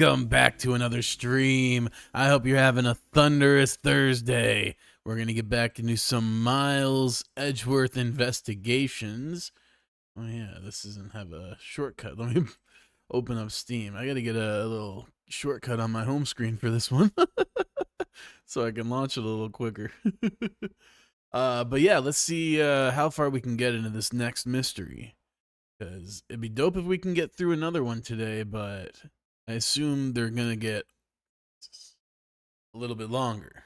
Welcome back to another stream. I hope you're having a thunderous Thursday. We're going to get back into some Miles Edgeworth investigations. Oh yeah, this doesn't have a shortcut. Let me open up Steam. I got to get a little shortcut on my home screen for this one so I can launch it a little quicker. But yeah, let's see how far we can get into this next mystery. Because it'd be dope if we can get through another one today, but I assume they're going to get a little bit longer.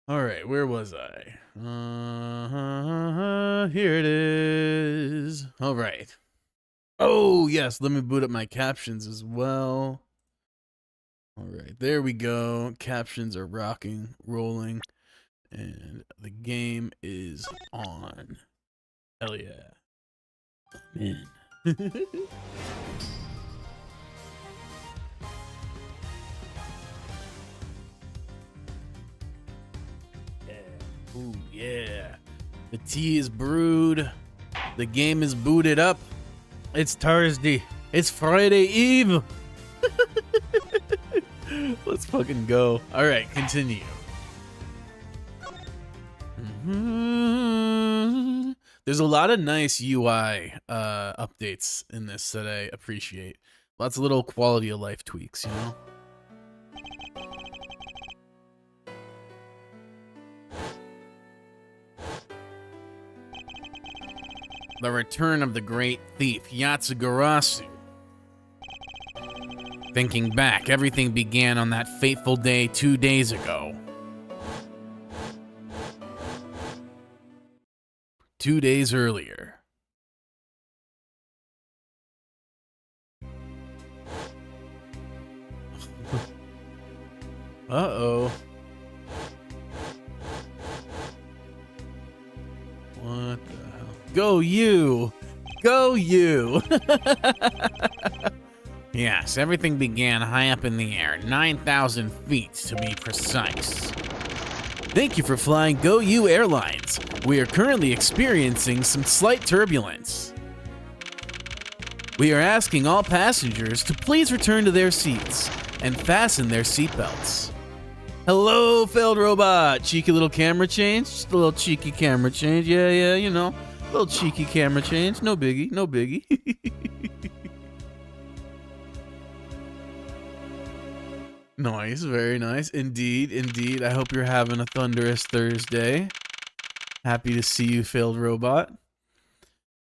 Alright, where was I? Here it is. Alright. Oh, yes, let me boot up my captions as well. Alright, there we go. Captions are rocking, rolling, and the game is on. Hell yeah. Man. Ooh, yeah. The tea is brewed. The game is booted up. It's Thursday. It's Friday Eve. Let's fucking go. All right, continue. There's a lot of nice UI updates in this that I appreciate. Lots of little quality of life tweaks, you know? The return of the great thief, Yatsugarasu. Thinking back, everything began on that fateful day 2 days ago. 2 days earlier. Uh-oh. What the hell? Go you! Go you! Yes, everything began high up in the air, 9,000 feet to be precise. Thank you for flying Go You Airlines. We are currently experiencing some slight turbulence. We are asking all passengers to please return to their seats and fasten their seatbelts. Hello, failed robot. Cheeky little camera change. Just a little cheeky camera change. Yeah, you know. A little cheeky camera change. No biggie, no biggie. Nice, very nice. Indeed, indeed. I hope you're having a thunderous Thursday. Happy to see you, failed robot.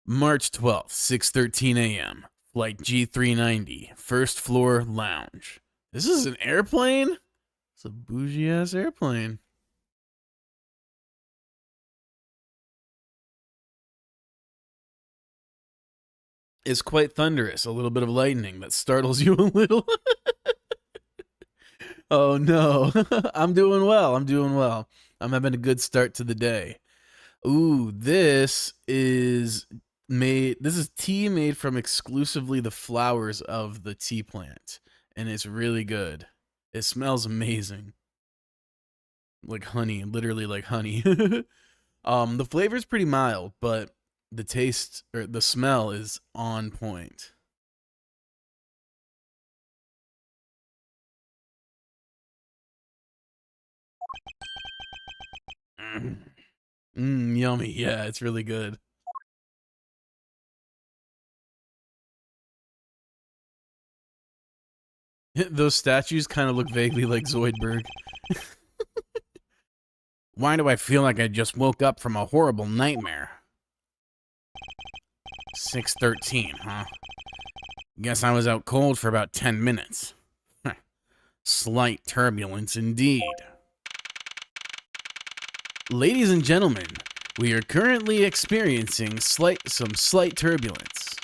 March 12th, 6:13 a.m. Flight G390, first floor lounge. This is an airplane? It's a bougie-ass airplane. It's quite thunderous. A little bit of lightning that startles you a little. Oh no, I'm doing well. I'm doing well. I'm having a good start to the day. Ooh, this is tea made from exclusively the flowers of the tea plant, and it's really good. It smells amazing. Like honey, literally like honey. The flavor's pretty mild, but the taste or the smell is on point. Yummy. Yeah, it's really good. Those statues kind of look vaguely like Zoidberg. Why do I feel like I just woke up from a horrible nightmare? 6:13, huh? Guess I was out cold for about 10 minutes. Slight turbulence indeed. Ladies and gentlemen, we are currently experiencing some slight turbulence.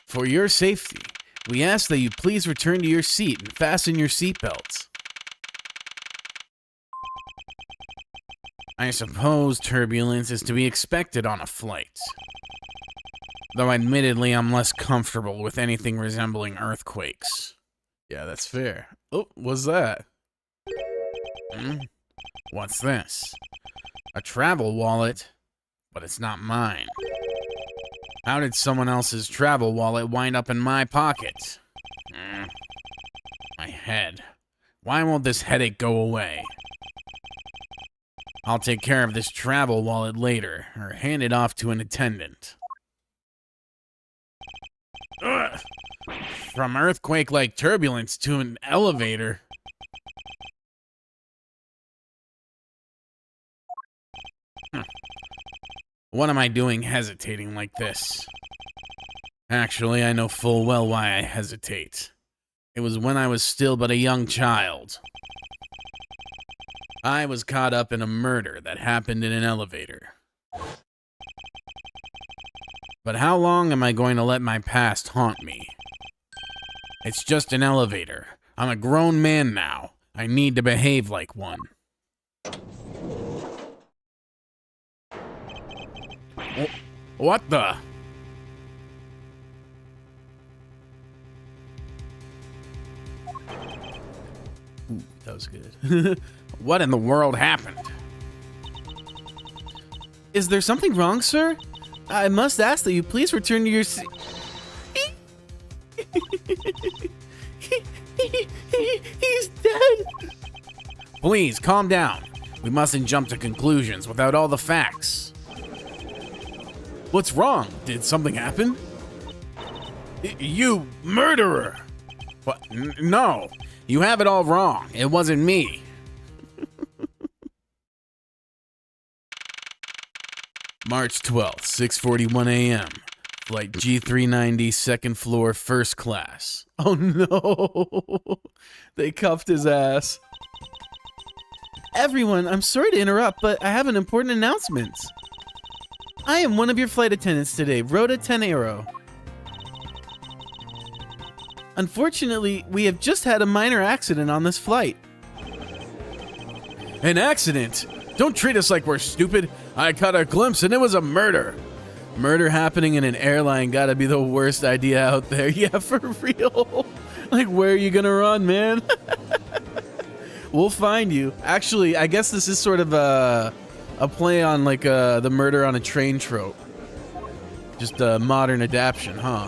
For your safety, we ask that you please return to your seat and fasten your seatbelts. I suppose turbulence is to be expected on a flight. Though admittedly, I'm less comfortable with anything resembling earthquakes. Yeah, that's fair. Oh, what's that? What's this? A travel wallet, but it's not mine. How did someone else's travel wallet wind up in my pocket? My head. Why won't this headache go away? I'll take care of this travel wallet later, or hand it off to an attendant. Ugh. From earthquake-like turbulence to an elevator. What am I doing hesitating like this? Actually, I know full well why I hesitate. It was when I was still but a young child. I was caught up in a murder that happened in an elevator. But how long am I going to let my past haunt me? It's just an elevator. I'm a grown man now. I need to behave like one. What the? Ooh, that was good. What in the world happened? Is there something wrong, sir? I must ask that you please return to your seat. He's dead. Please, calm down. We mustn't jump to conclusions without all the facts. What's wrong? Did something happen? You murderer! What? No, you have it all wrong. It wasn't me. March 12th, 6:41 a.m. Flight G390, second floor, first class. Oh no! They cuffed his ass. Everyone, I'm sorry to interrupt, but I have an important announcement. I am one of your flight attendants today, Rhoda Tenero. Unfortunately, we have just had a minor accident on this flight. An accident? Don't treat us like we're stupid. I caught a glimpse and it was a murder. Murder happening in an airline gotta be the worst idea out there. Yeah, for real. Like, where are you gonna run, man? We'll find you. Actually, I guess this is sort of a play on like the murder on a train trope. Just a modern adaptation, huh?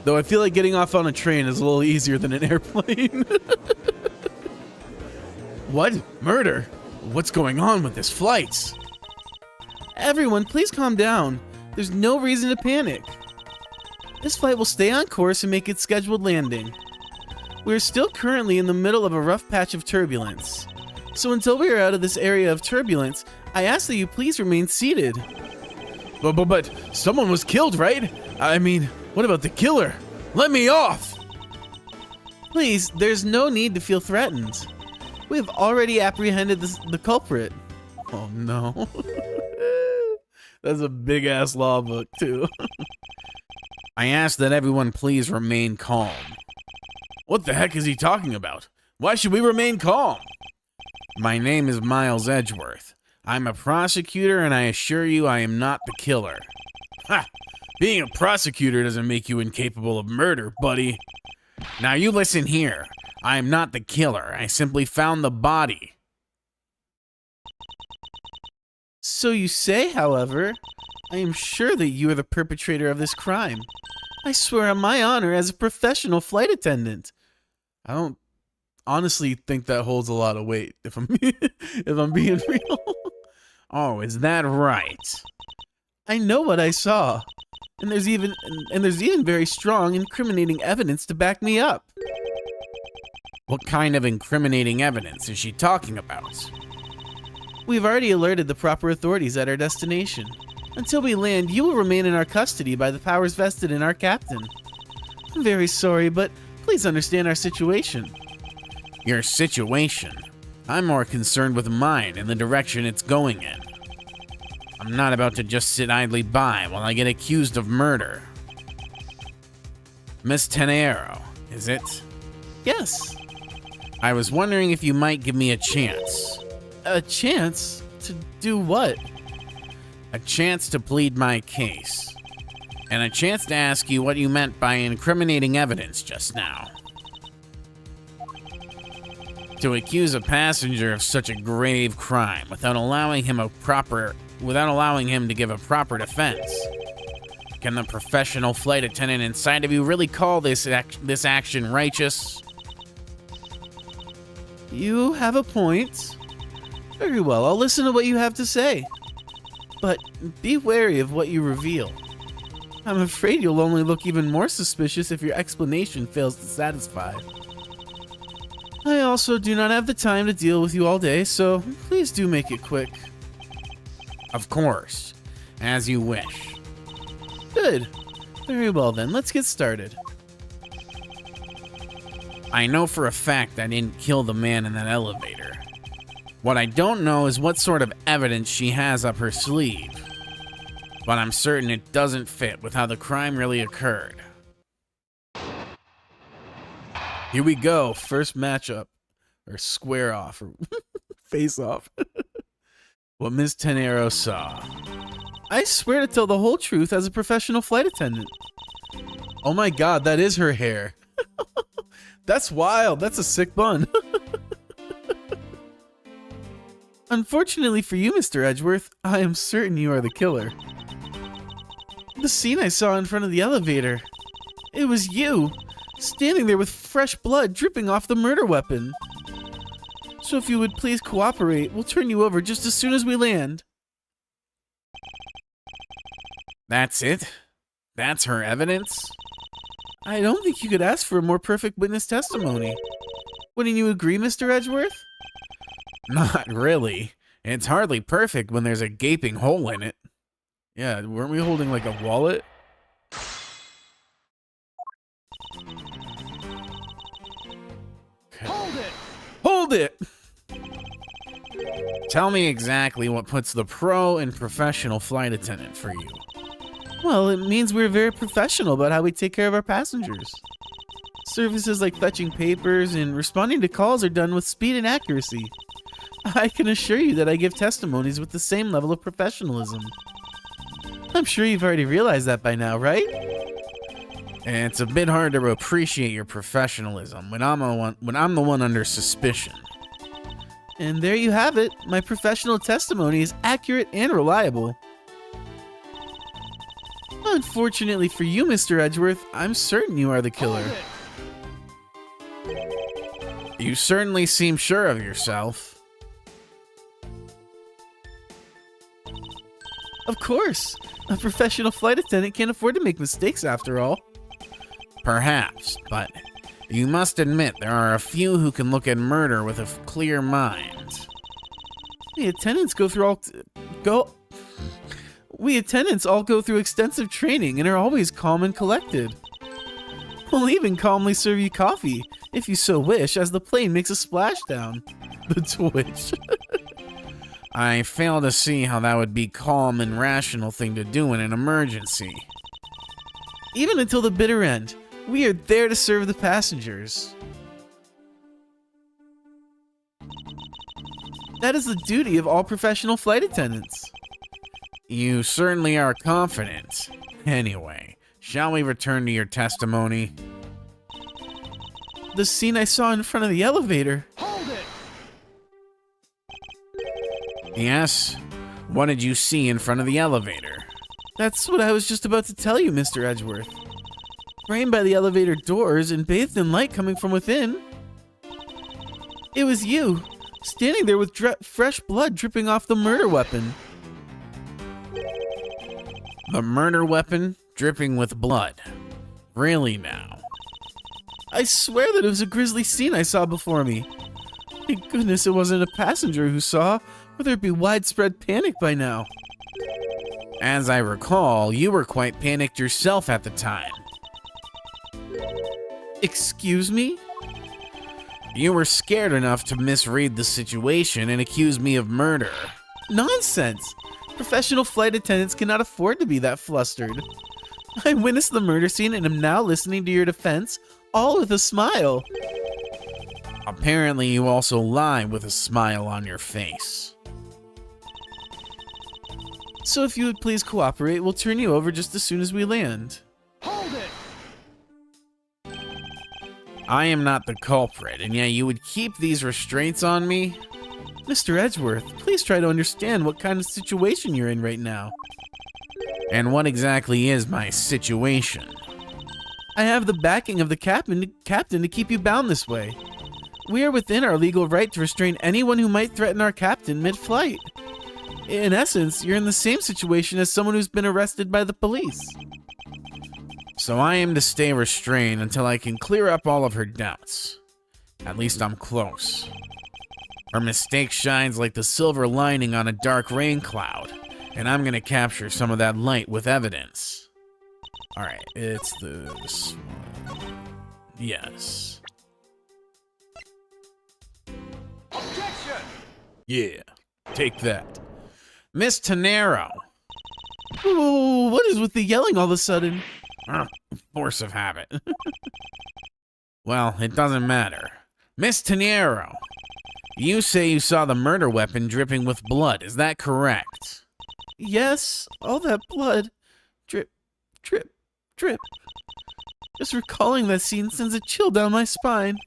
Though I feel like getting off on a train is a little easier than an airplane. What? Murder? What's going on with this flight? Everyone, please calm down. There's no reason to panic. This flight will stay on course and make its scheduled landing. We're still currently in the middle of a rough patch of turbulence. So until we are out of this area of turbulence, I ask that you please remain seated. But someone was killed, right? I mean, what about the killer? Let me off! Please, there's no need to feel threatened. We have already apprehended the culprit. Oh no. That's a big-ass law book, too. I ask that everyone please remain calm. What the heck is he talking about? Why should we remain calm? My name is Miles Edgeworth. I'm a prosecutor, and I assure you I am not the killer. Ha! Being a prosecutor doesn't make you incapable of murder, buddy. Now you listen here. I am not the killer. I simply found the body. So you say, however, I am sure that you are the perpetrator of this crime. I swear on my honor as a professional flight attendant. I don't honestly think that holds a lot of weight, if I'm if I'm being real. Oh, is that right? I know what I saw. And there's even very strong incriminating evidence to back me up. What kind of incriminating evidence is she talking about? We've already alerted the proper authorities at our destination. Until we land, you will remain in our custody by the powers vested in our captain. I'm very sorry, but please understand our situation. Your situation? I'm more concerned with mine and the direction it's going in. I'm not about to just sit idly by while I get accused of murder. Miss Tenero, is it? Yes. I was wondering if you might give me a chance. A chance? To do what? A chance to plead my case. And a chance to ask you what you meant by incriminating evidence just now. To accuse a passenger of such a grave crime without allowing him to give a proper defense Can the professional flight attendant inside of you really call this action righteous? You have a point. Very well, I'll listen to what you have to say. But be wary of what you reveal. I'm afraid you'll only look even more suspicious if your explanation fails to satisfy. I also do not have the time to deal with you all day, so please do make it quick. Of course, as you wish. Good. Very well then, let's get started. I know for a fact I didn't kill the man in that elevator. What I don't know is what sort of evidence she has up her sleeve. But I'm certain it doesn't fit with how the crime really occurred. Here we go, first matchup. Or square off, or face off. What Ms. Tenero saw. I swear to tell the whole truth as a professional flight attendant. Oh my god, that is her hair. That's wild, that's a sick bun. Unfortunately for you, Mr. Edgeworth, I am certain you are the killer. The scene I saw in front of the elevator. It was you, standing there with fresh blood dripping off the murder weapon. So if you would please cooperate, we'll turn you over just as soon as we land. That's it? That's her evidence? I don't think you could ask for a more perfect witness testimony. Wouldn't you agree, Mr. Edgeworth? Not really. It's hardly perfect when there's a gaping hole in it. Yeah, weren't we holding like a wallet? Hold it! Hold it! Tell me exactly what puts the pro and professional flight attendant for you. Well, it means we're very professional about how we take care of our passengers. Services like fetching papers and responding to calls are done with speed and accuracy. I can assure you that I give testimonies with the same level of professionalism. I'm sure you've already realized that by now, right? It's a bit hard to appreciate your professionalism when I'm the one under suspicion. And there you have it. My professional testimony is accurate and reliable. Unfortunately for you, Mr. Edgeworth, I'm certain you are the killer. You certainly seem sure of yourself. Of course. A professional flight attendant can't afford to make mistakes after all. Perhaps, but you must admit there are a few who can look at murder with a clear mind. We attendants all go through extensive training and are always calm and collected. We'll even calmly serve you coffee, if you so wish, as the plane makes a splashdown. The twitch. I fail to see how that would be a calm and rational thing to do in an emergency. Even until the bitter end, we are there to serve the passengers. That is the duty of all professional flight attendants. You certainly are confident. Anyway, shall we return to your testimony? The scene I saw in front of the elevator. Hold it! Yes? What did you see in front of the elevator? That's what I was just about to tell you, Mr. Edgeworth. Framed by the elevator doors and bathed in light coming from within. It was you, standing there with fresh blood dripping off the murder weapon. The murder weapon dripping with blood. Really now? I swear that it was a grisly scene I saw before me. Thank goodness it wasn't a passenger who saw, or there'd be widespread panic by now. As I recall, you were quite panicked yourself at the time. Excuse me? You were scared enough to misread the situation and accuse me of murder. Nonsense! Professional flight attendants cannot afford to be that flustered. I witnessed the murder scene and am now listening to your defense, all with a smile. Apparently, you also lie with a smile on your face. So if you would please cooperate, we'll turn you over just as soon as we land. Hold it! I am not the culprit, and yet you would keep these restraints on me? Mr. Edgeworth, please try to understand what kind of situation you're in right now. And what exactly is my situation? I have the backing of the captain to keep you bound this way. We are within our legal right to restrain anyone who might threaten our captain mid-flight. In essence, you're in the same situation as someone who's been arrested by the police. So I am to stay restrained until I can clear up all of her doubts. At least I'm close. Her mistake shines like the silver lining on a dark rain cloud, and I'm gonna capture some of that light with evidence. Alright, it's this one. Yes. Objection! Yeah, take that. Miss Tenero. Ooh, what is with the yelling all of a sudden? Force of habit. Well, it doesn't matter. Miss Tenero, you say you saw the murder weapon dripping with blood, is that correct? Yes, all that blood. Drip, drip, drip. Just recalling that scene sends a chill down my spine.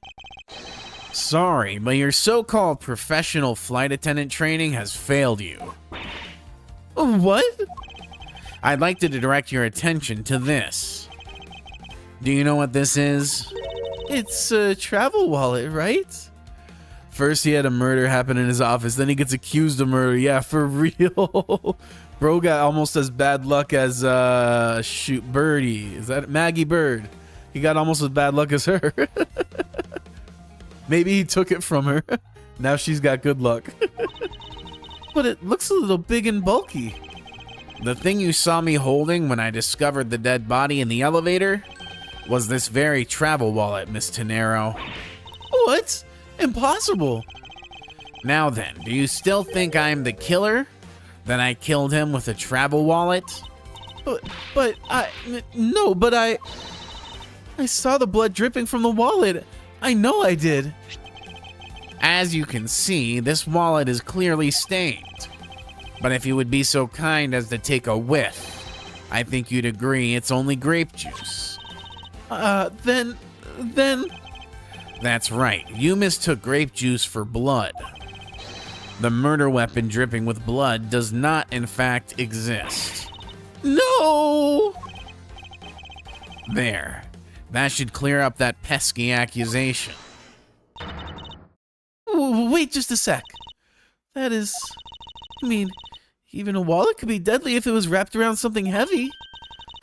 Sorry, but your so-called professional flight attendant training has failed you. What? I'd like to direct your attention to this. Do you know what this is? It's a travel wallet, right? First he had a murder happen in his office, then he gets accused of murder. Yeah, for real. Bro got almost as bad luck as, Birdie. Is that Maggie Bird? He got almost as bad luck as her. Maybe he took it from her. Now she's got good luck. But it looks a little big and bulky. The thing you saw me holding when I discovered the dead body in the elevator was this very travel wallet, Miss Tenero. What? Impossible. Now then, do you still think I'm the killer? That I killed him with a travel wallet? No, but I saw the blood dripping from the wallet. I know I did. As you can see, this wallet is clearly stained. But if you would be so kind as to take a whiff, I think you'd agree it's only grape juice. Then... That's right, you mistook grape juice for blood. The murder weapon dripping with blood does not, in fact, exist. No! There. That should clear up that pesky accusation. Wait just a sec. That is... I mean, even a wallet could be deadly if it was wrapped around something heavy.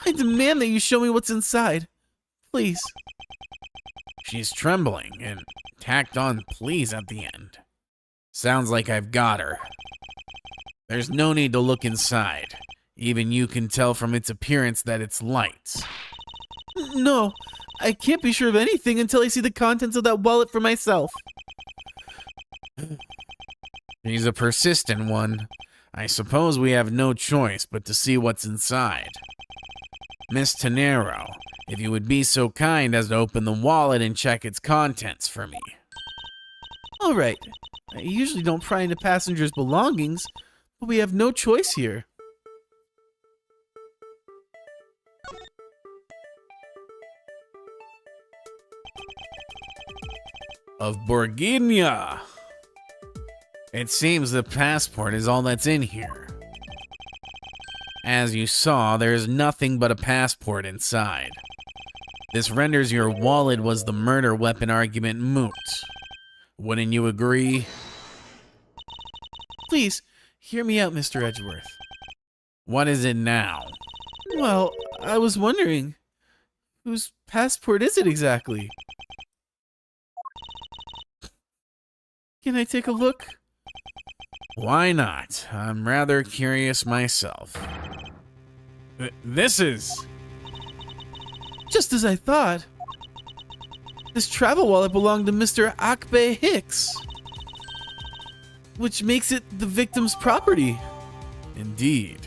I demand that you show me what's inside. Please. She's trembling and tacked on please at the end. Sounds like I've got her. There's no need to look inside. Even you can tell from its appearance that it's light. No, I can't be sure of anything until I see the contents of that wallet for myself. She's a persistent one. I suppose we have no choice but to see what's inside. Miss Tenero, if you would be so kind as to open the wallet and check its contents for me. All right. I usually don't pry into passengers' belongings, but we have no choice here. Of Borginia. It seems the passport is all that's in here. As you saw, there is nothing but a passport inside. This renders your wallet was the murder weapon argument moot. Wouldn't you agree? Please, hear me out, Mr. Edgeworth. What is it now? Well, I was wondering, whose passport is it exactly? Can I take a look? Why not? I'm rather curious myself. This is... Just as I thought. This travel wallet belonged to Mr. Akbe Hicks, which makes it the victim's property. Indeed.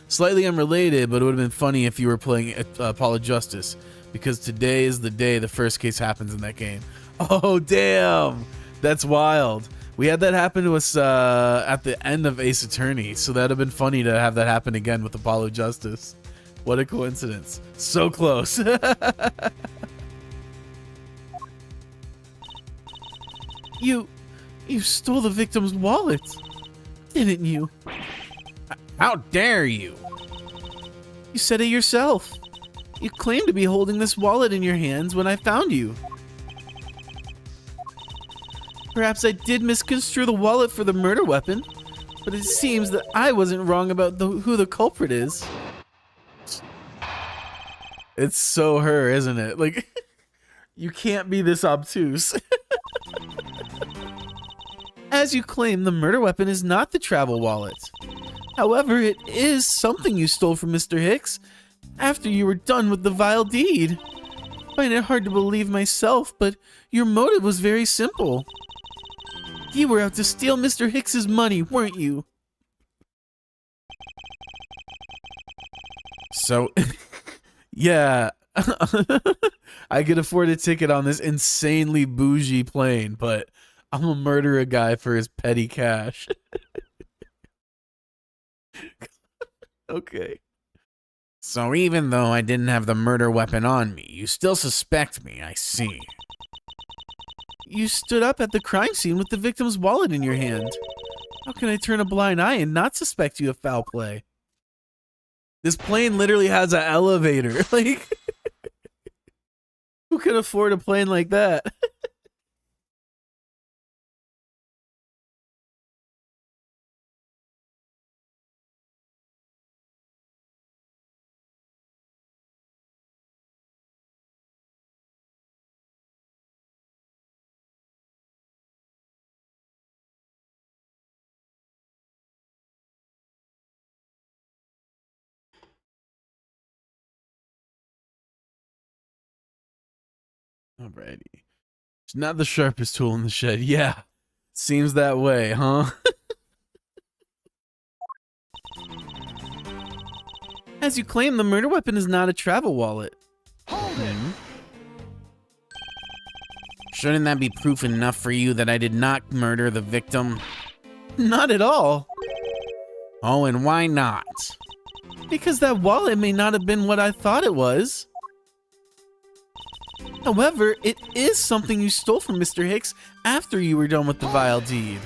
Slightly unrelated, but it would have been funny if you were playing Apollo Justice, because today is the day the first case happens in that game. Oh, damn! That's wild. We had that happen to us at the end of Ace Attorney, so that would have been funny to have that happen again with Apollo Justice. What a coincidence. So close. You stole the victim's wallet, didn't you? How dare you? You said it yourself. You claimed to be holding this wallet in your hands when I found you. Perhaps I did misconstrue the wallet for the murder weapon, but it seems that I wasn't wrong about who the culprit is. It's so her, isn't it? Like, you can't be this obtuse. As you claim, the murder weapon is not the travel wallet. However, it is something you stole from Mr. Hicks after you were done with the vile deed. I find it hard to believe myself, but your motive was very simple. You were out to steal Mr. Hicks's money, weren't you? So, yeah. I could afford a ticket on this insanely bougie plane, but I'm gonna murder a guy for his petty cash. Okay. So even though I didn't have the murder weapon on me, you still suspect me, I see. You stood up at the crime scene with the victim's wallet in your hand. How can I turn a blind eye and not suspect you of foul play? This plane literally has an elevator. Like, who can afford a plane like that? alrighty. It's not the sharpest tool in the shed. Yeah. Seems that way, huh? As you claim, the murder weapon is not a travel wallet. Hold it! Shouldn't that be proof enough for you that I did not murder the victim? Not at all. Oh, and why not? Because that wallet may not have been what I thought it was. However, it is something you stole from Mr. Hicks after you were done with the vile deed.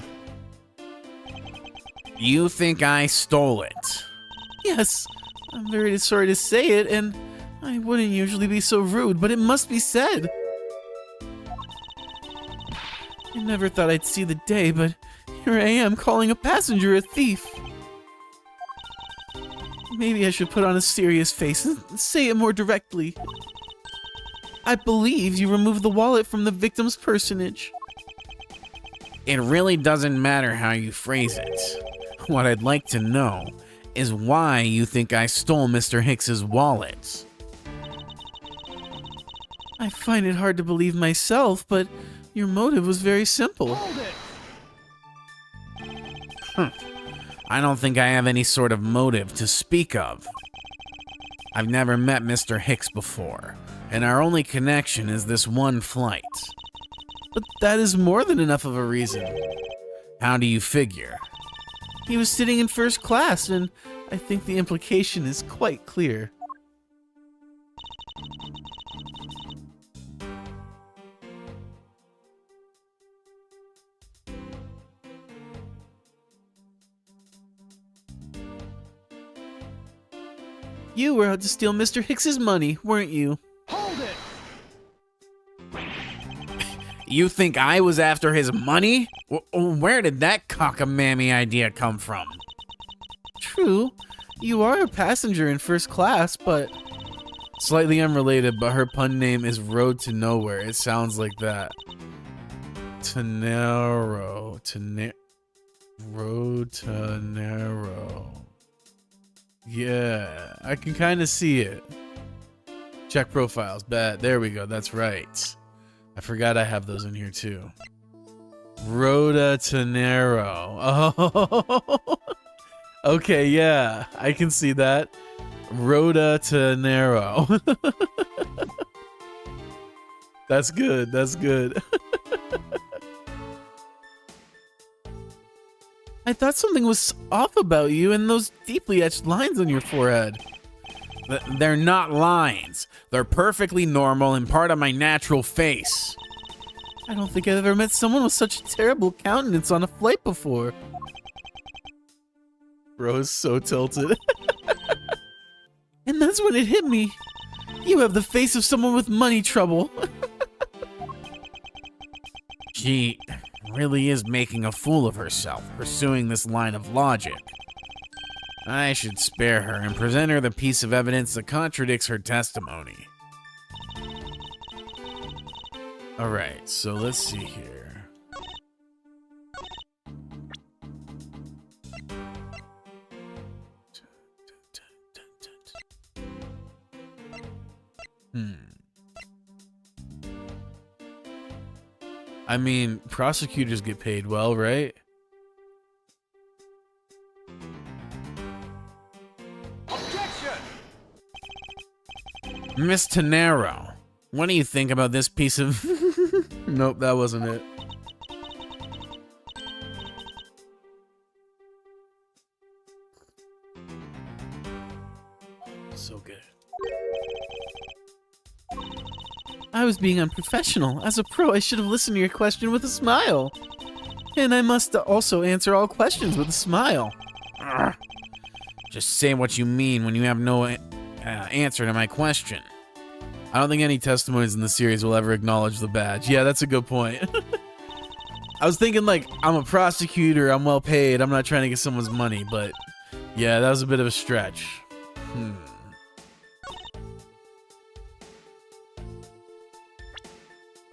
You think I stole it? Yes, I'm very sorry to say it, and I wouldn't usually be so rude, but it must be said. I never thought I'd see the day, but here I am calling a passenger a thief. Maybe I should put on a serious face and say it more directly. I believe you removed the wallet from the victim's personage. It really doesn't matter how you phrase it. What I'd like to know is why you think I stole Mr. Hicks's wallet. I find it hard to believe myself, but your motive was very simple. Hold it! I don't think I have any sort of motive to speak of. I've never met Mr. Hicks before, and our only connection is this one flight. But that is more than enough of a reason. How do you figure? He was sitting in first class, and I think the implication is quite clear. You were out to steal Mr. Hicks's money, weren't you? Hold it! You think I was after his money? Where did that cockamamie idea come from? True, you are a passenger in first class, but... Slightly unrelated, but her pun name is Road to Nowhere. It sounds like that. Road to Narrow. Yeah, I can kind of see it. Check profiles. Bet. There we go. That's right. I forgot I have those in here too. Rhoda Tenero. Oh. Okay, yeah. I can see that. Rhoda Tenero. That's good. That's good. I thought something was off about you and those deeply etched lines on your forehead. They're not lines. They're perfectly normal and part of my natural face. I don't think I've ever met someone with such a terrible countenance on a flight before. Bro is so tilted. And That's when it hit me. You have the face of someone with money trouble. She really is making a fool of herself, pursuing this line of logic. I should spare her and present her the piece of evidence that contradicts her testimony. Alright, so let's see here. I mean, prosecutors get paid well, right? Objection! Miss Tenero, what do you think about this piece of... Nope, that wasn't it. So good. I was being unprofessional. As a pro, I should have listened to your question with a smile. And I must also answer all questions with a smile. Ugh. Just say what you mean when you have no answer to my question. I don't think any testimonies in the series will ever acknowledge the badge. Yeah, that's a good point. I was thinking, like, I'm a prosecutor, I'm well paid, I'm not trying to get someone's money, but yeah, that was a bit of a stretch.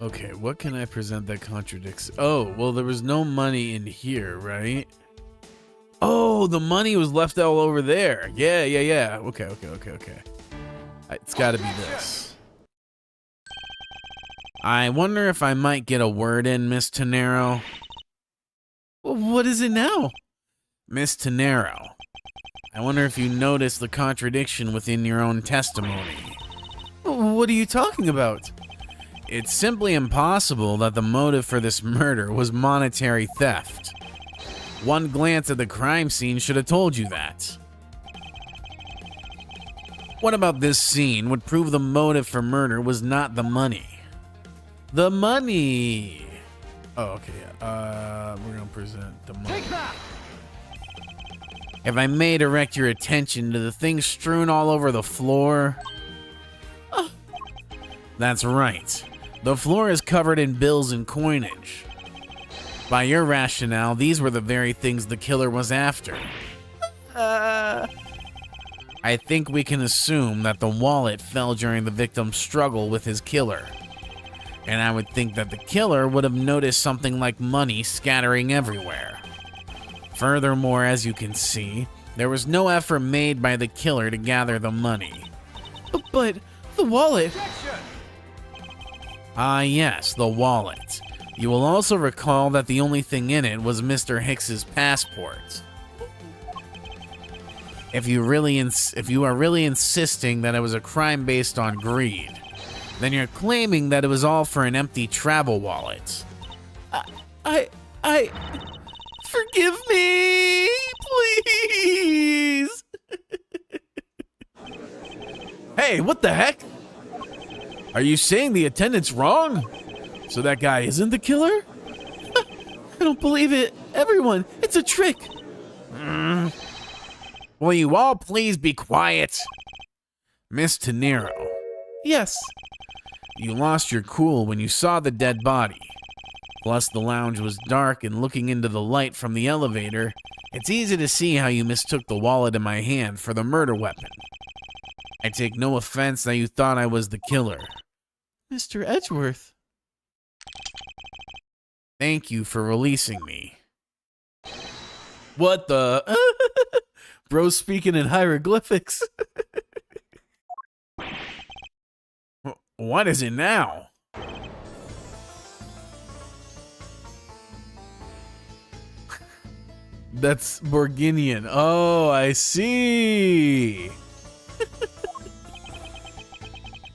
Okay, what can I present that contradicts? Oh, well, there was no money in here, right? Oh, the money was left all over there. Yeah. Okay. It's got to be this. I wonder if I might get a word in, Miss Tenero. Well, what is it now? Miss Tenero, I wonder if you noticed the contradiction within your own testimony. What are you talking about? It's simply impossible that the motive for this murder was monetary theft. One glance at the crime scene should have told you that. What about this scene would prove the motive for murder was not the money? The money. Oh, okay. We're gonna present the money. Take that! If I may direct your attention to the things strewn all over the floor. That's right. The floor is covered in bills and coinage. By your rationale, these were the very things the killer was after. I think we can assume that the wallet fell during the victim's struggle with his killer. And I would think that the killer would have noticed something like money scattering everywhere. Furthermore, as you can see, there was no effort made by the killer to gather the money. But the wallet. Objection! Ah, yes, the wallet. You will also recall that the only thing in it was Mr. Hicks's passport. If you are really insisting that it was a crime based on greed, then you're claiming that it was all for an empty travel wallet. I forgive me, please. Hey, what the heck? Are you saying the attendant's wrong? So that guy isn't the killer? I don't believe it. Everyone, it's a trick. Will you all please be quiet? Miss Tenero, Yes. you lost your cool when you saw the dead body. Plus, the lounge was dark, and looking into the light from the elevator, it's easy to see how you mistook the wallet in my hand for the murder weapon. I take no offense that you thought I was the killer. Mr. Edgeworth. Thank you for releasing me. What the? Bro speaking in hieroglyphics. What is it now? That's Borginian. Oh, I see.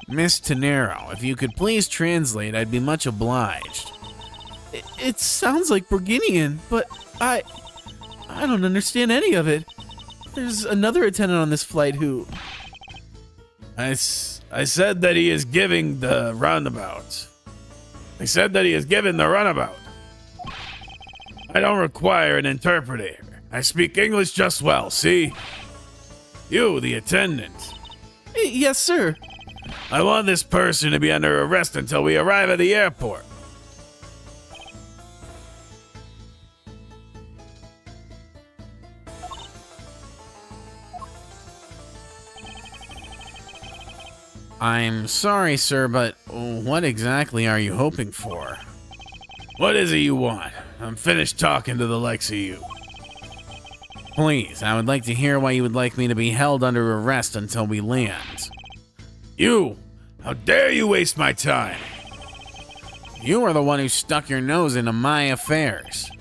Miss Tenero, if you could please translate, I'd be much obliged. It sounds like Borginian, but I don't understand any of it. There's another attendant on this flight who... I said that he is giving the runabout. I said that he is giving the runabout. I don't require an interpreter. I speak English just well, see? You, the attendant. Yes, sir. I want this person to be under arrest until we arrive at the airport. I'm sorry, sir, but what exactly are you hoping for? What is it you want? I'm finished talking to the likes of you. Please, I would like to hear why you would like me to be held under arrest until we land. You! How dare you waste my time? You are the one who stuck your nose into my affairs.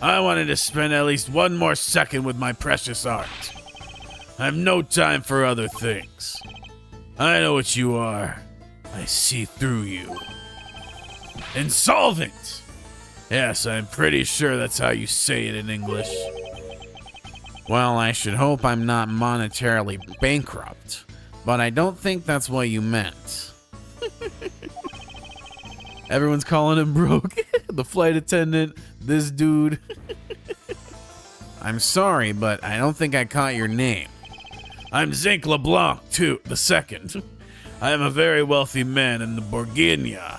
I wanted to spend at least one more second with my precious art. I have no time for other things. I know what you are. I see through you. Insolvent! Yes, I'm pretty sure that's how you say it in English. Well, I should hope I'm not monetarily bankrupt, but I don't think that's what you meant. Everyone's calling him broke. The flight attendant, this dude. I'm sorry, but I don't think I caught your name. I'm Zinc LeBlanc, too, the second. I am a very wealthy man in the Bourguignon.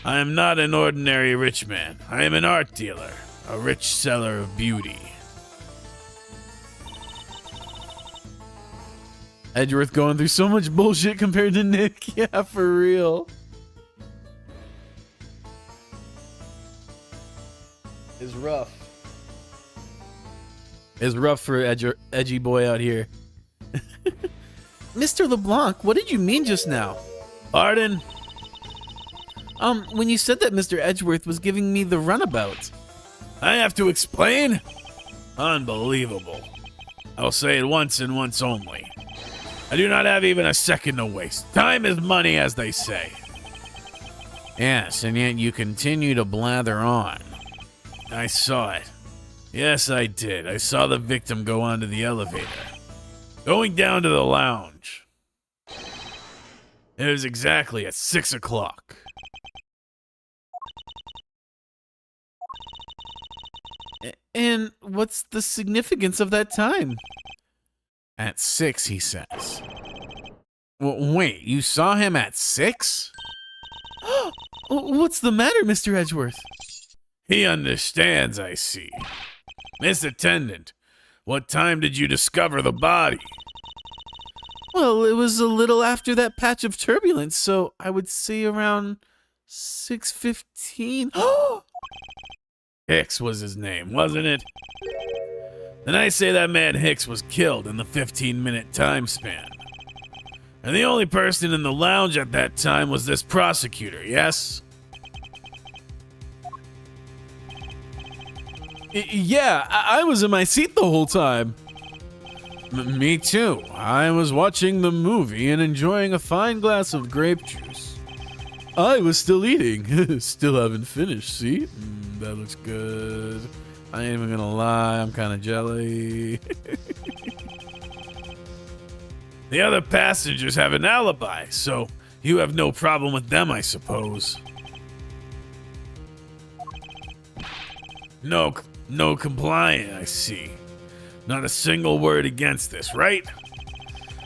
I am not an ordinary rich man. I am an art dealer, a rich seller of beauty. Edgeworth going through so much bullshit compared to Nick. Yeah, for real. It's rough. It's rough for edgy boy out here. Mr. LeBlanc, what did you mean just now? Pardon? When you said that Mr. Edgeworth was giving me the runabout. I have to explain? Unbelievable. I'll say it once and once only. I do not have even a second to waste. Time is money, as they say. Yes, and yet you continue to blather on. I saw it. Yes, I did. I saw the victim go onto the elevator. Going down to the lounge. It was exactly at 6 o'clock. And what's the significance of that time? At 6, he says. Wait, you saw him at 6? What's the matter, Mr. Edgeworth? He understands, I see. Miss Attendant, what time did you discover the body? Well, it was a little after that patch of turbulence, so I would say around 6:15. Hicks was his name, wasn't it? Then I say that man Hicks was killed in the 15-minute time span. And the only person in the lounge at that time was this prosecutor, yes? Yeah, I was in my seat the whole time. Me too. I was watching the movie and enjoying a fine glass of grape juice. I was still eating. Still haven't finished, see? That looks good. I ain't even gonna lie, I'm kind of jelly. The other passengers have an alibi, so you have no problem with them, I suppose. No compliant, I see. Not a single word against this, right?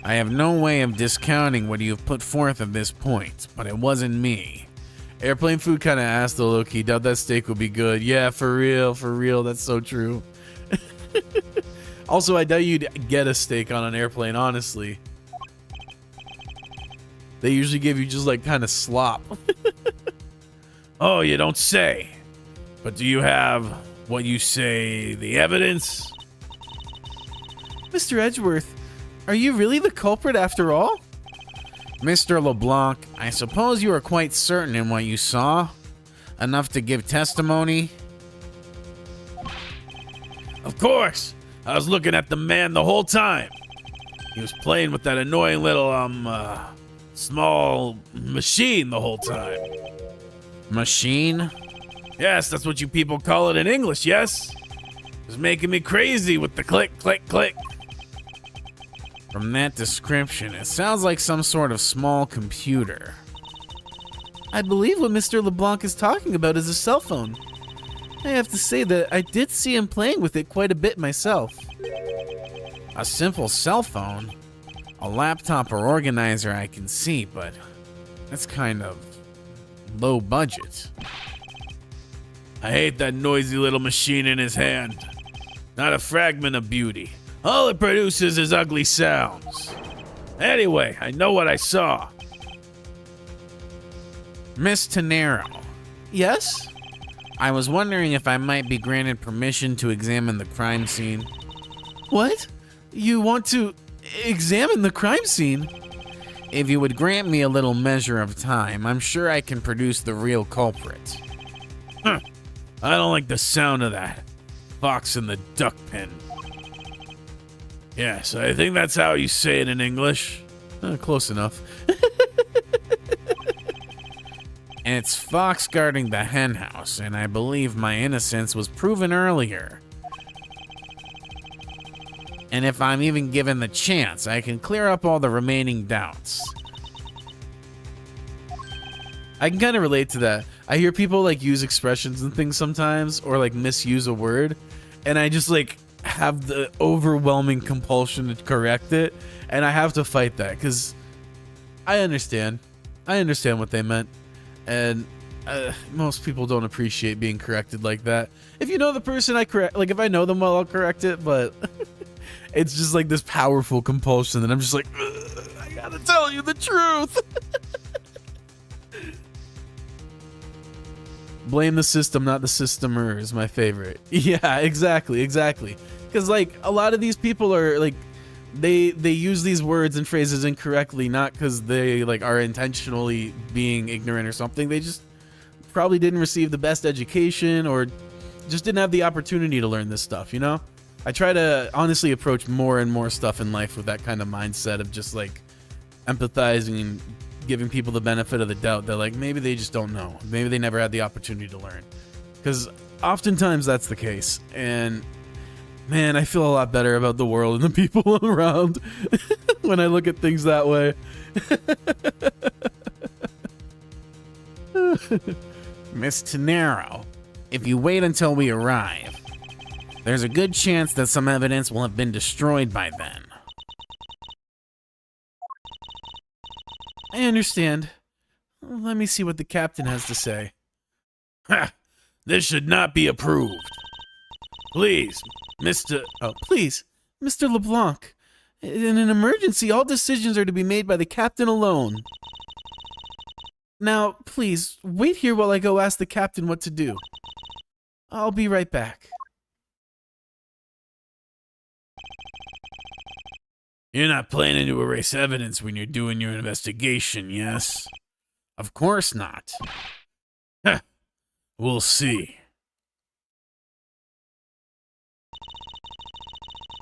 I have no way of discounting what you have put forth at this point, but it wasn't me. Airplane food kind of asked the low-key, doubt that steak would be good. Yeah, for real, that's so true. Also, I doubt you'd get a steak on an airplane, honestly. They usually give you just like kind of slop. Oh, you don't say. But do you have what you say, the evidence? Mr. Edgeworth, are you really the culprit after all? Mr. LeBlanc, I suppose you are quite certain in what you saw? Enough to give testimony? Of course. I was looking at the man the whole time. He was playing with that annoying little, small machine the whole time. Machine? Yes, that's what you people call it in English, yes? It was making me crazy with the click, click, click. From that description, it sounds like some sort of small computer. I believe what Mr. LeBlanc is talking about is a cell phone. I have to say that I did see him playing with it quite a bit myself. A simple cell phone? A laptop or organizer I can see, but that's kind of low budget. I hate that noisy little machine in his hand. Not a fragment of beauty. All it produces is ugly sounds. Anyway, I know what I saw. Miss Tenero, Yes? I was wondering if I might be granted permission to examine the crime scene. What? You want to examine the crime scene? If you would grant me a little measure of time, I'm sure I can produce the real culprit. I don't like the sound of that. Fox in the duck pen. Yes, I think that's how you say it in English. Close enough. And it's Fox guarding the hen house, and I believe my innocence was proven earlier. And if I'm even given the chance, I can clear up all the remaining doubts. I can kind of relate to that. I hear people like use expressions and things sometimes, or like misuse a word, and I just like have the overwhelming compulsion to correct it, and I have to fight that because I understand what they meant, and most people don't appreciate being corrected like that. If you know the person, I correct. Like if I know them well, I'll correct it, but it's just like this powerful compulsion that I'm just like, I gotta tell you the truth. Blame the system, not the systemer is my favorite. Yeah, exactly. Because like a lot of these people are like, they use these words and phrases incorrectly, not because they like are intentionally being ignorant or something. They just probably didn't receive the best education or just didn't have the opportunity to learn this stuff, you know? I try to honestly approach more and more stuff in life with that kind of mindset of just like empathizing and giving people the benefit of the doubt that like maybe they just don't know. Maybe they never had the opportunity to learn. Because oftentimes that's the case. And man, I feel a lot better about the world and the people around when I look at things that way. Miss Tenero, if you wait until we arrive, there's a good chance that some evidence will have been destroyed by then. I understand. Let me see what the captain has to say. Ha! This should not be approved. Please, Mr. Please, Mr. LeBlanc. In an emergency, all decisions are to be made by the captain alone. Now, please, wait here while I go ask the captain what to do. I'll be right back. You're not planning to erase evidence when you're doing your investigation, yes? Of course not. Heh. We'll see.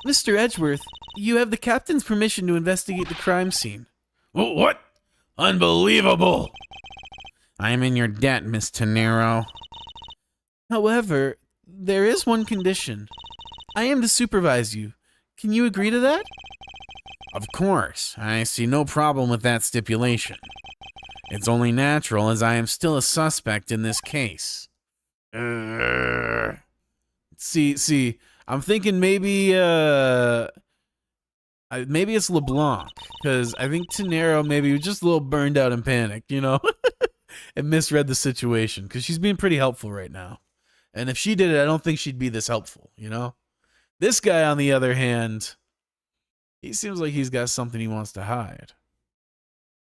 Mr. Edgeworth, you have the captain's permission to investigate the crime scene. What? Unbelievable! I am in your debt, Miss Tenero. However, there is one condition. I am to supervise you. Can you agree to that? Of course, I see no problem with that stipulation. It's only natural as I am still a suspect in this case. See, I'm thinking maybe it's LeBlanc, because I think Tenero maybe was just a little burned out and panicked, you know, and misread the situation, because she's being pretty helpful right now. And if she did it, I don't think she'd be this helpful, you know? This guy, on the other hand, he seems like he's got something he wants to hide.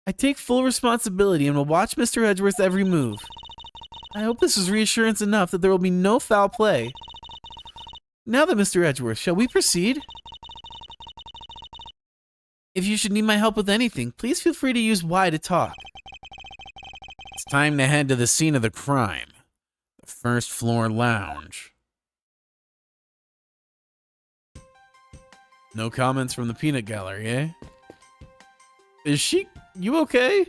I take full responsibility and will watch Mr. Edgeworth's every move. I hope this is reassurance enough that there will be no foul play. Now then, Mr. Edgeworth, shall we proceed? If you should need my help with anything, please feel free to use Y to talk. It's time to head to the scene of the crime. The first floor lounge. No comments from the peanut gallery, eh? You okay?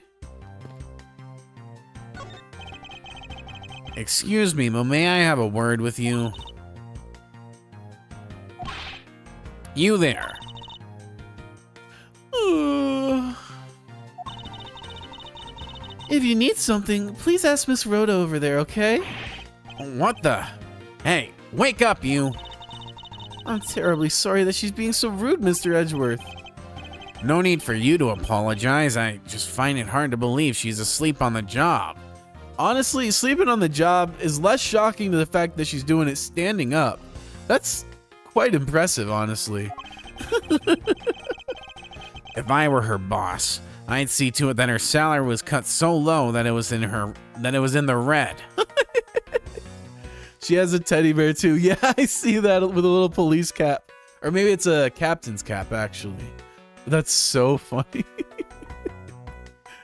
Excuse me, but may I have a word with you? You there. If you need something, please ask Miss Rhoda over there, okay? What the? Hey, wake up, you. I'm terribly sorry that she's being so rude, Mr. Edgeworth. No need for you to apologize. I just find it hard to believe she's asleep on the job. Honestly, sleeping on the job is less shocking to the fact that she's doing it standing up. That's quite impressive, honestly. If I were her boss, I'd see to it that her salary was cut so low that it was in the red. She has a teddy bear too. Yeah, I see that with a little police cap. Or maybe it's a captain's cap, actually. That's so funny.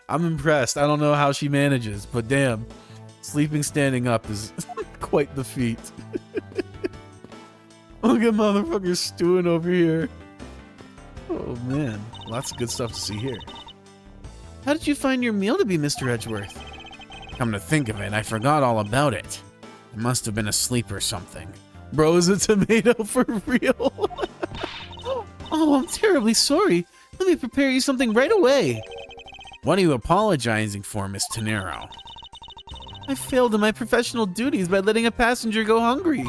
I'm impressed. I don't know how she manages, but damn. Sleeping standing up is quite the feat. Look at motherfuckers stewing over here. Oh man, lots of good stuff to see here. How did you find your meal to be, Mr. Edgeworth? Come to think of it, I forgot all about it. I must have been asleep or something. Bro, is a tomato for real? Oh, I'm terribly sorry. Let me prepare you something right away. What are you apologizing for, Miss Tenero? I failed in my professional duties by letting a passenger go hungry.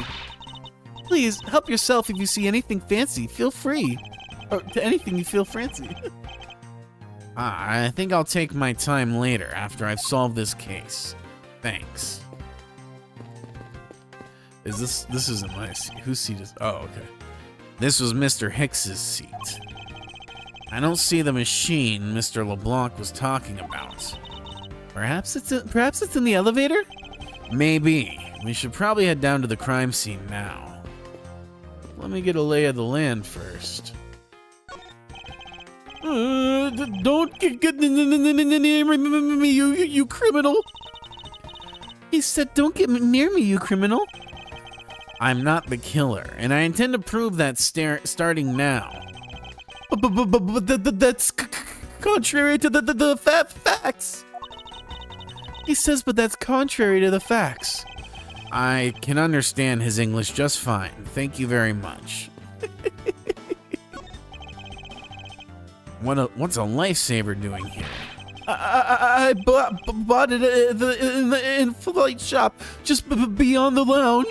Please, help yourself if you see anything fancy. Feel free. Or to anything you feel fancy. I think I'll take my time later after I've solved this case. Thanks. This isn't my seat. Whose seat is... Oh, okay. This was Mr. Hicks's seat. I don't see the machine Mr. LeBlanc was talking about. Perhaps it's in the elevator? Maybe. We should probably head down to the crime scene now. Let me get a lay of the land first. Don't get near me, you criminal. He said, don't get near me, you criminal. I'm not the killer, and I intend to prove that starting now. But that's contrary to the facts. He says, but that's contrary to the facts. I can understand his English just fine. Thank you very much. What's a lifesaver doing here? I bought it in the in-flight shop just beyond the lounge.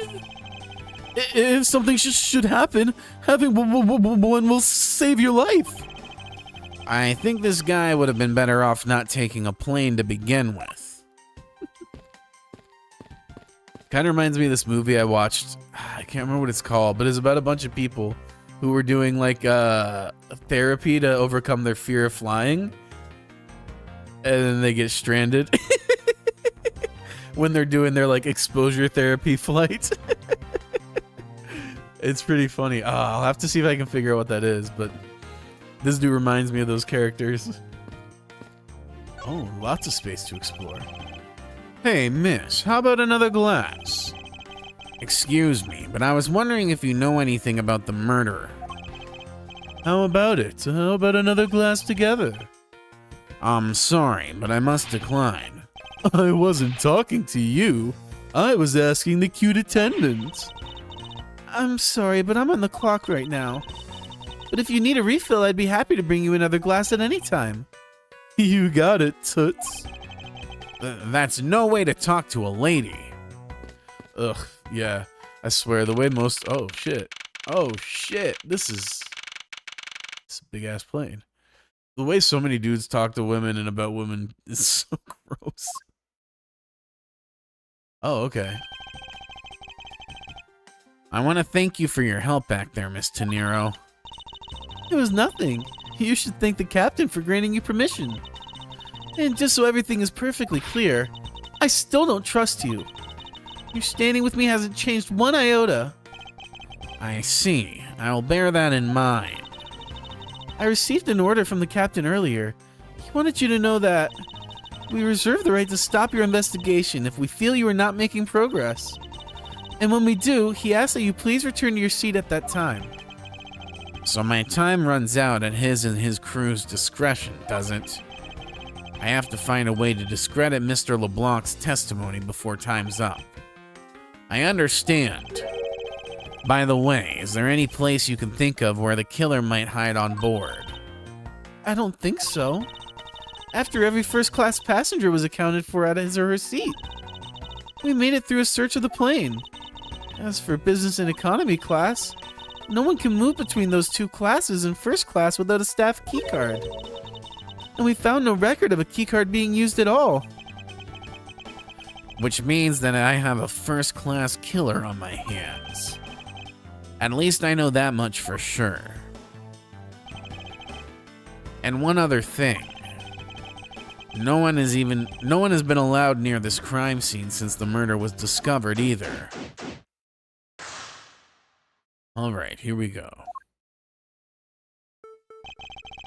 If something should happen, having one will save your life. I think this guy would have been better off not taking a plane to begin with. Kind of reminds me of this movie I watched. I can't remember what it's called, but it's about a bunch of people who were doing like therapy to overcome their fear of flying. And then they get stranded when they're doing their like exposure therapy flight. It's pretty funny. I'll have to see if I can figure out what that is, but this dude reminds me of those characters. Oh, lots of space to explore. Hey, miss, how about another glass? Excuse me, but I was wondering if you know anything about the murderer. How about it? How about another glass together? I'm sorry, but I must decline. I wasn't talking to you. I was asking the cute attendant. I'm sorry, but I'm on the clock right now. But if you need a refill, I'd be happy to bring you another glass at any time. You got it, Toots. That's no way to talk to a lady. Ugh, yeah. I swear, the way most... Oh, shit. Oh, shit. This is a big-ass plane. The way so many dudes talk to women and about women is so gross. Oh, okay. I want to thank you for your help back there, Miss Tenero. It was nothing. You should thank the captain for granting you permission. And just so everything is perfectly clear, I still don't trust you. Your standing with me hasn't changed one iota. I see. I'll bear that in mind. I received an order from the captain earlier. He wanted you to know that we reserve the right to stop your investigation if we feel you are not making progress. And when we do, he asks that you please return to your seat at that time. So my time runs out at his and his crew's discretion, does it? I have to find a way to discredit Mr. LeBlanc's testimony before time's up. I understand. By the way, is there any place you can think of where the killer might hide on board? I don't think so. After every first-class passenger was accounted for at his or her seat. We made it through a search of the plane. As for business and economy class, No one can move between those two classes in first class without a staff keycard. And we found no record of a keycard being used at all. Which means that I have a first-class killer on my hands. At least I know that much for sure. And one other thing. No one has been allowed near this crime scene since the murder was discovered either. Alright, here we go.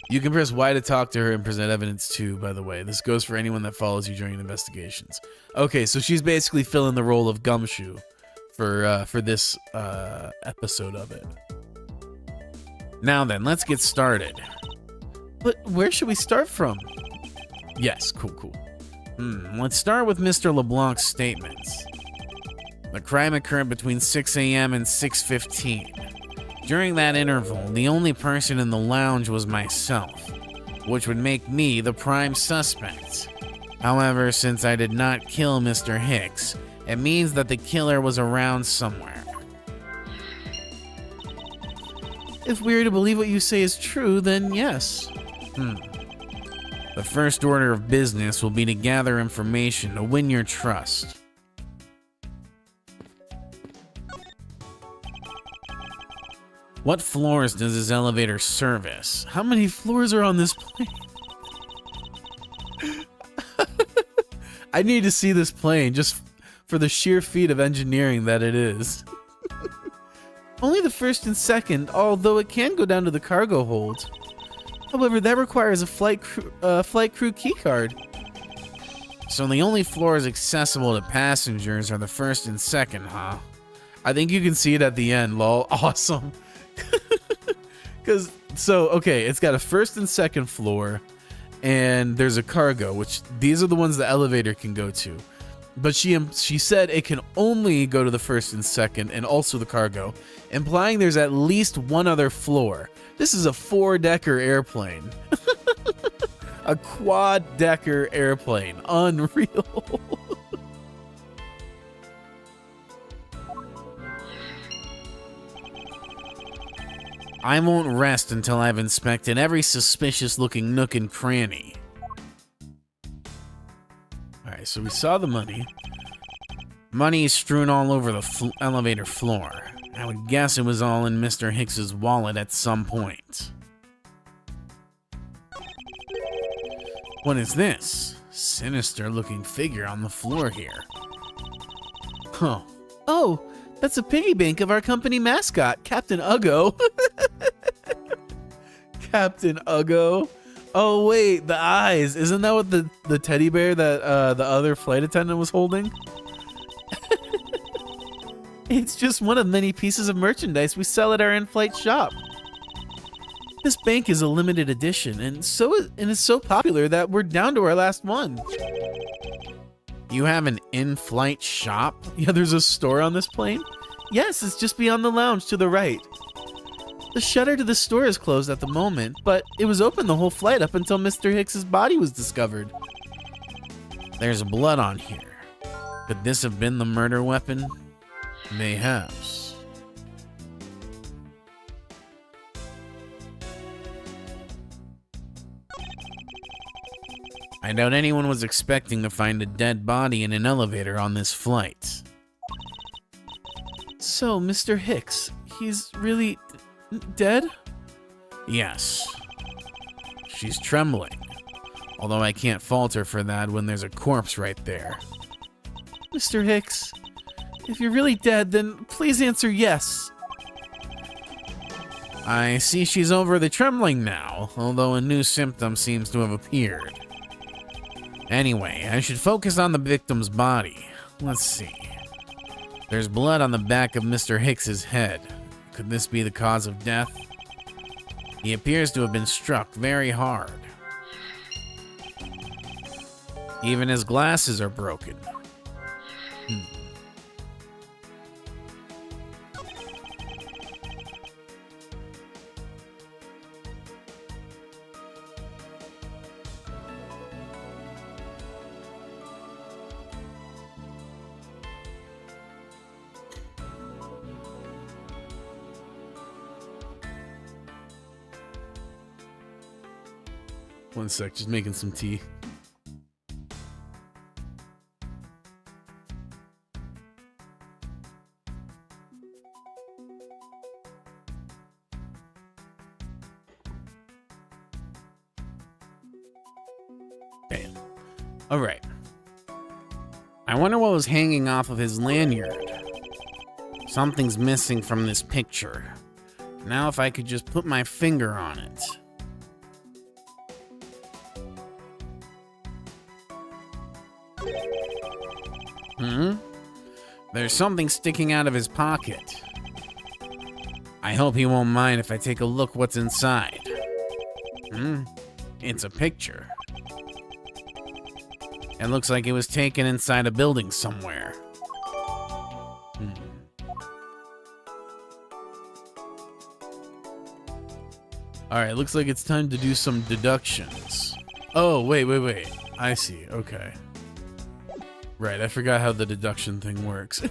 You can press Y to talk to her and present evidence too, by the way. This goes for anyone that follows you during investigations. Okay, so she's basically filling the role of Gumshoe for this episode of it. Now then, let's get started. But where should we start from? Yes, cool. Let's start with Mr. LeBlanc's statements. The crime occurred between 6 a.m. and 6:15. During that interval, the only person in the lounge was myself, which would make me the prime suspect. However, since I did not kill Mr. Hicks, it means that the killer was around somewhere. If we are to believe what you say is true, then yes. The first order of business will be to gather information to win your trust. What floors does his elevator service? How many floors are on this plane? I need to see this plane just for the sheer feat of engineering that it is. Only the first and second, although it can go down to the cargo hold. However, that requires a flight crew keycard. So the only floors accessible to passengers are the first and second, huh? I think you can see it at the end, lol. Awesome. Okay, it's got a first and second floor, and there's a cargo, which these are the ones the elevator can go to. But she said it can only go to the first and second, and also the cargo, implying there's at least one other floor. This is a 4-decker airplane. A quad-decker airplane. Unreal. I won't rest until I've inspected every suspicious-looking nook and cranny. Alright, so we saw the money. Money is strewn all over the elevator floor. I would guess it was all in Mr. Hicks's wallet at some point. What is this? Sinister-looking figure on the floor here. Huh. Oh, that's a piggy bank of our company mascot, Captain Uggo. Captain Uggo. Oh wait, the eyes. Isn't that what the teddy bear that the other flight attendant was holding? It's just one of many pieces of merchandise we sell at our in-flight shop. This bank is a limited edition, and it's so popular that we're down to our last one. You have an in-flight shop? Yeah, there's a store on this plane? Yes, it's just beyond the lounge to the right. The shutter to the store is closed at the moment, but it was open the whole flight up until Mr. Hicks's body was discovered. There's blood on here. Could this have been the murder weapon? Mayhaps. I doubt anyone was expecting to find a dead body in an elevator on this flight. So, Mr. Hicks, he's really dead? Yes. She's trembling. Although I can't fault her for that when there's a corpse right there. Mr. Hicks, if you're really dead, then please answer yes. I see she's over the trembling now, although a new symptom seems to have appeared. Anyway, I should focus on the victim's body. Let's see. There's blood on the back of Mr. Hicks's head. Could this be the cause of death? He appears to have been struck very hard. Even his glasses are broken. One sec, just making some tea. Bam. All right. I wonder what was hanging off of his lanyard. Something's missing from this picture. Now if I could just put my finger on it. There's something sticking out of his pocket. I hope he won't mind if I take a look what's inside. It's a picture. It looks like it was taken inside a building somewhere. Alright, looks like it's time to do some deductions. Oh, wait. I see, okay. Right, I forgot how the deduction thing works.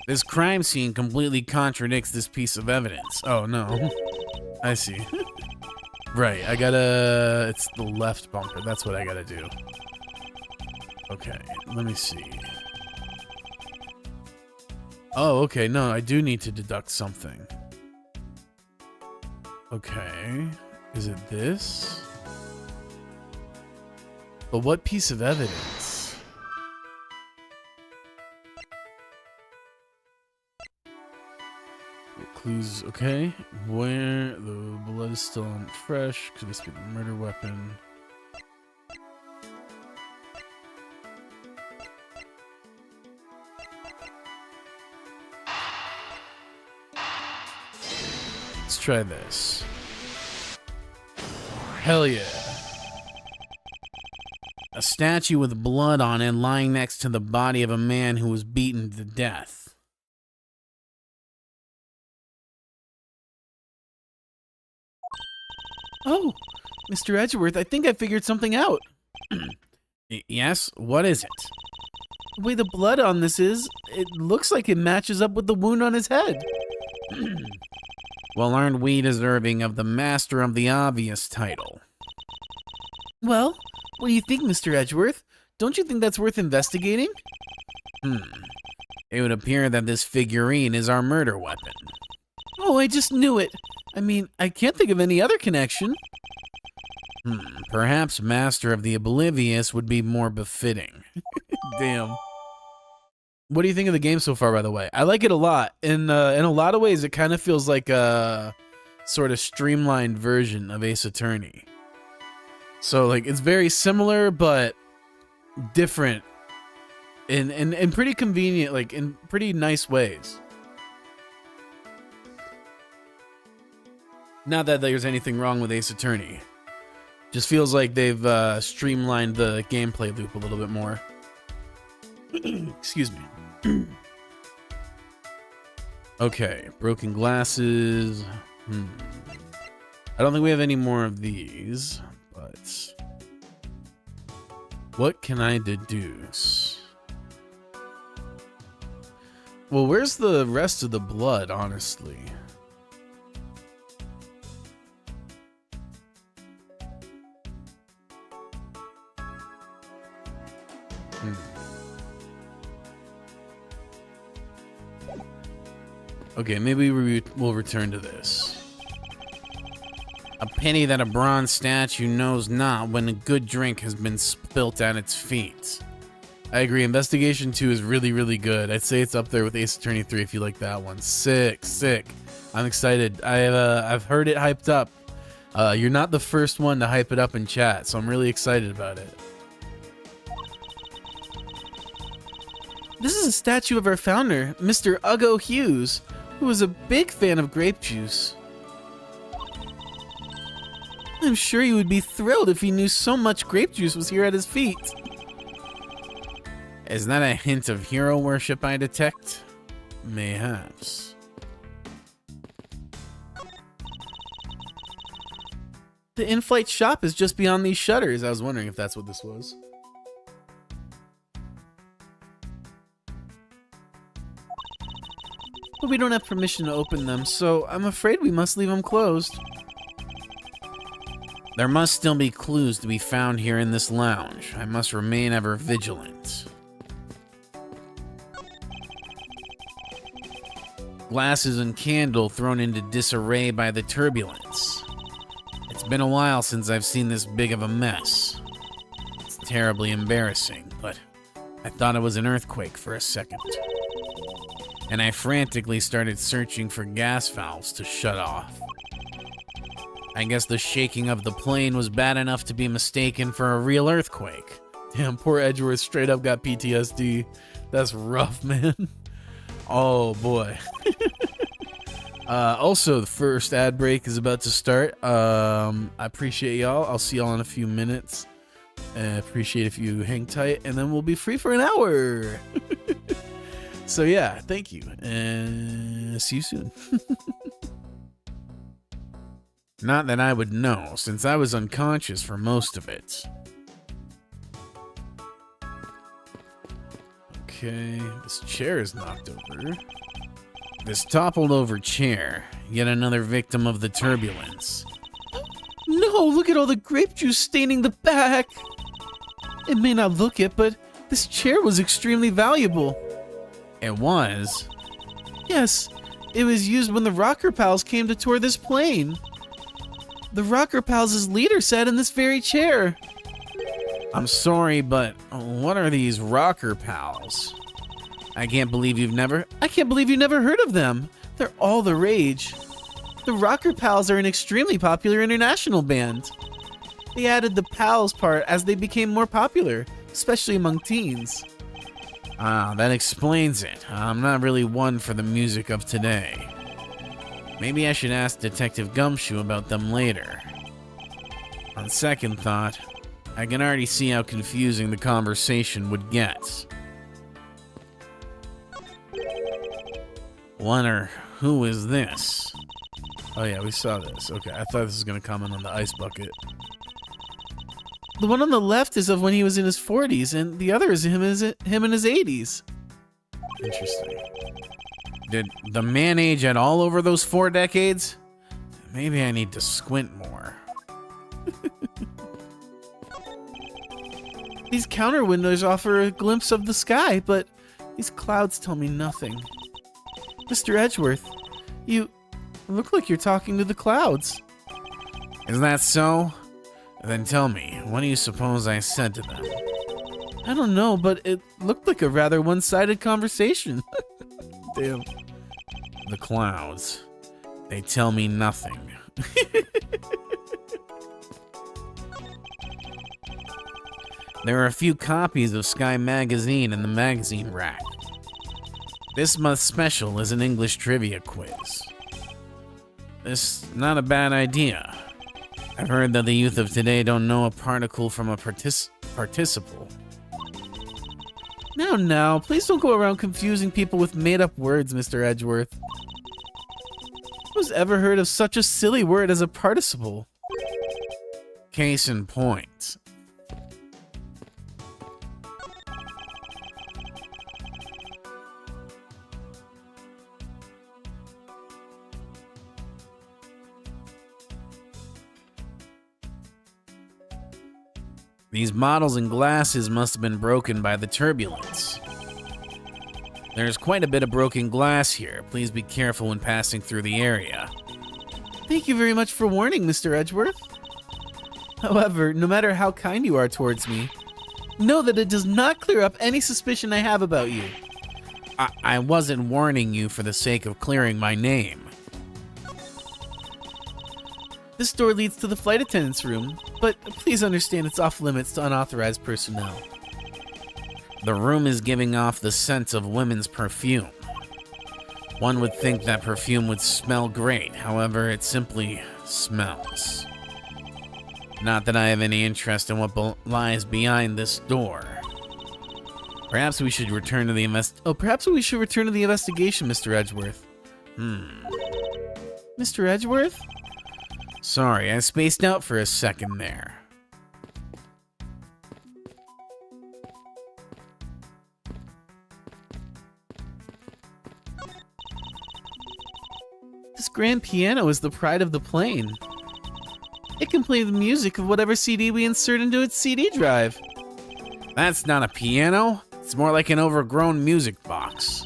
This crime scene completely contradicts this piece of evidence. Oh, no. I see. Right, I gotta... It's the left bumper. That's what I gotta do. Okay, let me see. Oh, okay, no, I do need to deduct something. Okay. Is it this? But what piece of evidence? Clues, okay. Where the blood is still on fresh. Could this be the murder weapon? Let's try this. Hell yeah. A statue with blood on it lying next to the body of a man who was beaten to death. Oh, Mr. Edgeworth, I think I figured something out. Yes? What is it? The way the blood on this is, it looks like it matches up with the wound on his head. Well, aren't we deserving of the Master of the Obvious title? Well, what do you think, Mr. Edgeworth? Don't you think that's worth investigating? It would appear that this figurine is our murder weapon. Oh, I just knew it. I mean, I can't think of any other connection. Perhaps Master of the Oblivious would be more befitting. Damn. What do you think of the game so far, by the way? I like it a lot. In a lot of ways, it kind of feels like a sort of streamlined version of Ace Attorney. So, like, it's very similar, but different in pretty convenient, like, in pretty nice ways. Not that there's anything wrong with Ace Attorney. Just feels like they've streamlined the gameplay loop a little bit more. Excuse me. Okay, broken glasses. I don't think we have any more of these, but what can I deduce? Well, where's the rest of the blood, honestly? Okay, maybe we'll return to this. A pity that a bronze statue knows not when a good drink has been spilt at its feet. I agree. Investigation 2 is really, really good. I'd say it's up there with Ace Attorney 3 if you like that one. Sick. I'm excited. I've heard it hyped up. You're not the first one to hype it up in chat, so I'm really excited about it. This is a statue of our founder, Mr. Uggo Hughes, who was a big fan of grape juice. I'm sure he would be thrilled if he knew so much grape juice was here at his feet. Is that a hint of hero worship I detect? Mayhaps. The in-flight shop is just beyond these shutters. I was wondering if that's what this was. But we don't have permission to open them, so I'm afraid we must leave them closed. There must still be clues to be found here in this lounge. I must remain ever vigilant. Glasses and candle thrown into disarray by the turbulence. It's been a while since I've seen this big of a mess. It's terribly embarrassing, but I thought it was an earthquake for a second. And I frantically started searching for gas valves to shut off. I guess the shaking of the plane was bad enough to be mistaken for a real earthquake. Damn, poor Edgeworth straight up got PTSD. That's rough, man. Oh, boy. Also, the first ad break is about to start. I appreciate y'all. I'll see y'all in a few minutes. Appreciate if you hang tight, and then we'll be free for an hour. So, yeah, thank you, and see you soon. Not that I would know, since I was unconscious for most of it. Okay, this chair is knocked over. This toppled over chair, yet another victim of the turbulence. No, look at all the grape juice staining the back. It may not look it, but this chair was extremely valuable. It was? Yes, it was used when the Rocker Pals came to tour this plane. The Rocker Pals' leader sat in this very chair. I'm sorry, but what are these Rocker Pals? I can't believe you never heard of them. They're all the rage. The Rocker Pals are an extremely popular international band. They added the pals part as they became more popular, especially among teens. Ah, that explains it. I'm not really one for the music of today. Maybe I should ask Detective Gumshoe about them later. On second thought, I can already see how confusing the conversation would get. Wonder, who is this? Oh yeah, we saw this. Okay, I thought this was gonna comment on the ice bucket. The one on the left is of when he was in his 40s, and the other is him in his 80s. Interesting. Did the man age at all over those 4 decades? Maybe I need to squint more. These counter windows offer a glimpse of the sky, but these clouds tell me nothing. Mr. Edgeworth, you look like you're talking to the clouds. Is that so? Then tell me, what do you suppose I said to them? I don't know, but it looked like a rather one-sided conversation. Damn. The clouds. They tell me nothing. There are a few copies of Sky Magazine in the magazine rack. This month's special is an English trivia quiz. This is not a bad idea. I've heard that the youth of today don't know a particle from a participle. Now, please don't go around confusing people with made-up words, Mr. Edgeworth. Who's ever heard of such a silly word as a participle? Case in point. These bottles and glasses must have been broken by the turbulence. There's quite a bit of broken glass here. Please be careful when passing through the area. Thank you very much for warning, Mr. Edgeworth. However, no matter how kind you are towards me, know that it does not clear up any suspicion I have about you. I wasn't warning you for the sake of clearing my name. This door leads to the flight attendant's room, but please understand it's off limits to unauthorized personnel. The room is giving off the scent of women's perfume. One would think that perfume would smell great, however, it simply smells. Not that I have any interest in what lies behind this door. Perhaps we should return to the Perhaps we should return to the investigation, Mr. Edgeworth. Mr. Edgeworth? Sorry, I spaced out for a second there. grand piano is the pride of the plane. It can play the music of whatever CD we insert into its CD drive. That's not a piano. It's more like an overgrown music box.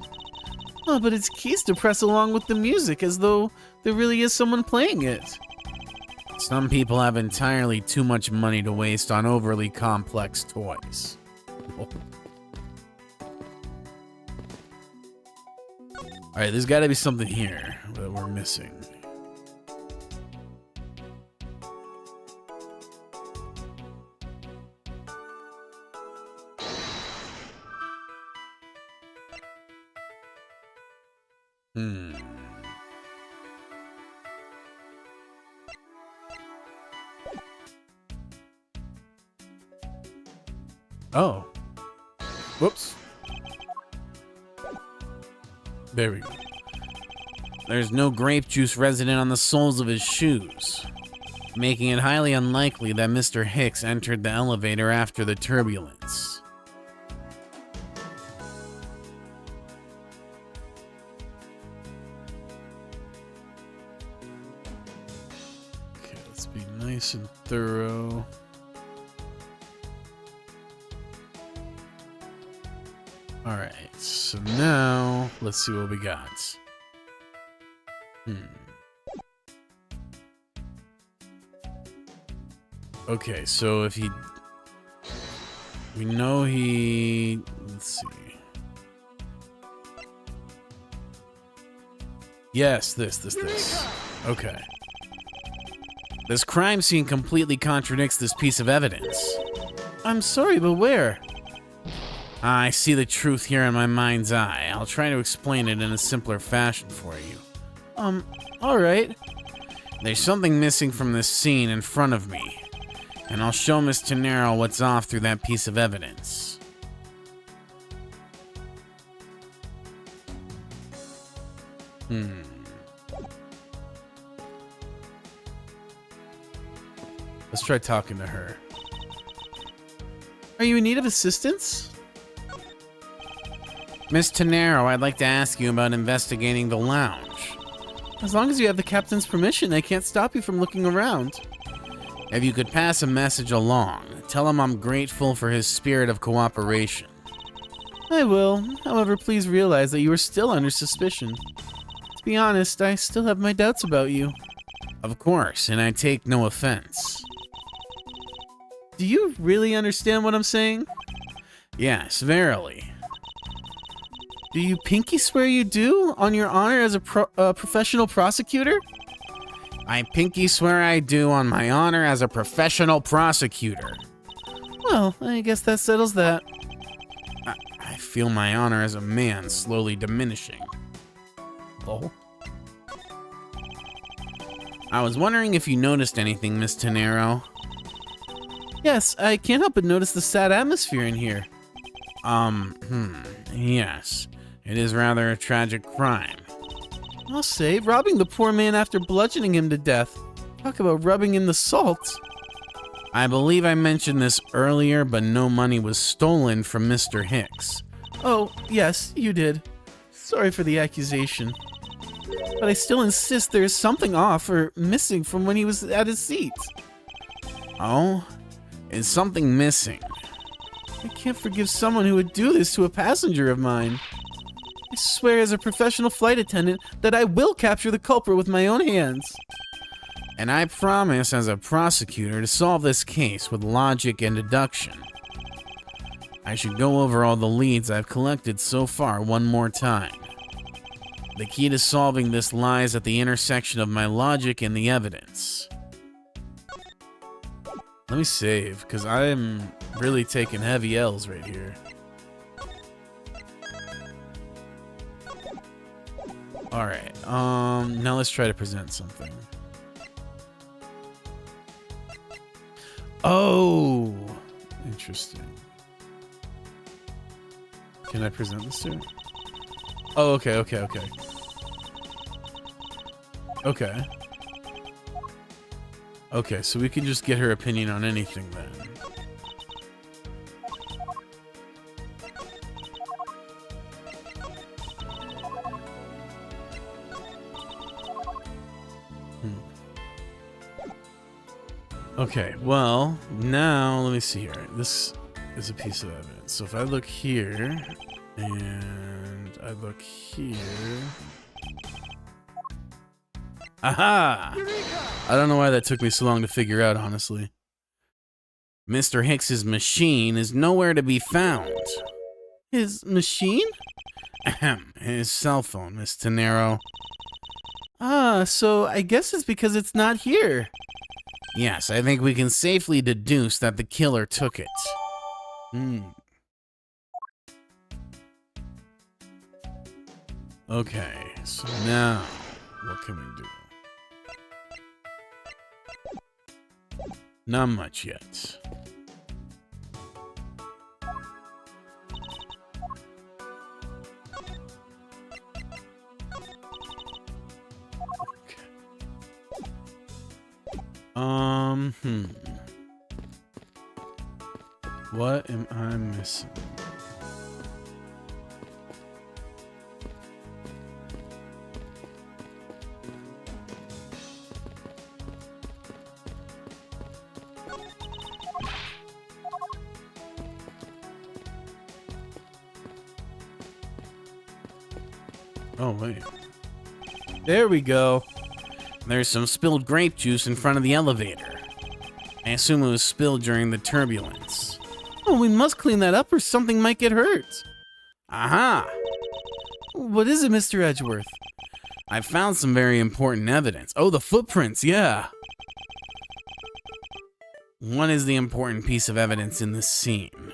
Oh, but its keys to press along with the music as though there really is someone playing it. Some people have entirely too much money to waste on overly complex toys. Alright, there's gotta be something here that we're missing. Oh. Whoops. There we go. There's no grape juice resident on the soles of his shoes, making it highly unlikely that Mr. Hicks entered the elevator after the turbulence. Okay, let's be nice and thorough. Alright, so now let's see what we got. Okay, so if he... We know he... Let's see. Yes, this. Okay. This crime scene completely contradicts this piece of evidence. I'm sorry, but where? I see the truth here in my mind's eye. I'll try to explain it in a simpler fashion for you. Alright. There's something missing from this scene in front of me, and I'll show Miss Tennero what's off through that piece of evidence. Let's try talking to her. Are you in need of assistance? Miss Tennero, I'd like to ask you about investigating the lounge. As long as you have the captain's permission, I can't stop you from looking around. If you could pass a message along, tell him I'm grateful for his spirit of cooperation. I will. However, please realize that you are still under suspicion. To be honest, I still have my doubts about you. Of course, and I take no offense. Do you really understand what I'm saying? Yes, verily. Do you pinky swear you do, on your honor as a professional prosecutor? I pinky swear I do on my honor as a professional prosecutor. Well, I guess that settles that. I feel my honor as a man slowly diminishing. Oh. I was wondering if you noticed anything, Miss Tennero. Yes, I can't help but notice the sad atmosphere in here. Yes. It is rather a tragic crime. I'll say, robbing the poor man after bludgeoning him to death. Talk about rubbing in the salt. I believe I mentioned this earlier, but no money was stolen from Mr. Hicks. Oh, yes, you did. Sorry for the accusation. But I still insist there is something off or missing from when he was at his seat. Oh? Is something missing? I can't forgive someone who would do this to a passenger of mine. I swear as a professional flight attendant that I will capture the culprit with my own hands. And I promise as a prosecutor to solve this case with logic and deduction. I should go over all the leads I've collected so far one more time. The key to solving this lies at the intersection of my logic and the evidence. Let me save, because I'm really taking heavy L's right here. Alright, now let's try to present something. Oh, interesting. Can I present this to her? Oh, okay. Okay, so we can just get her opinion on anything then. Okay, well, now let me see here. This is a piece of evidence. So if I look here and I look here. Aha! I don't know why that took me so long to figure out, honestly. Mr. Hicks's machine is nowhere to be found. His machine? Ahem, his cell phone, Miss Tenero. Ah, so I guess it's because it's not here. Yes, I think we can safely deduce that the killer took it. Okay, so now, what can we do? Not much yet. What am I missing? Oh, wait. There we go. There's some spilled grape juice in front of the elevator. I assume it was spilled during the turbulence. Oh, we must clean that up or something might get hurt. Aha! What is it, Mr. Edgeworth? I found some very important evidence. Oh, the footprints, yeah. What is the important piece of evidence in this scene?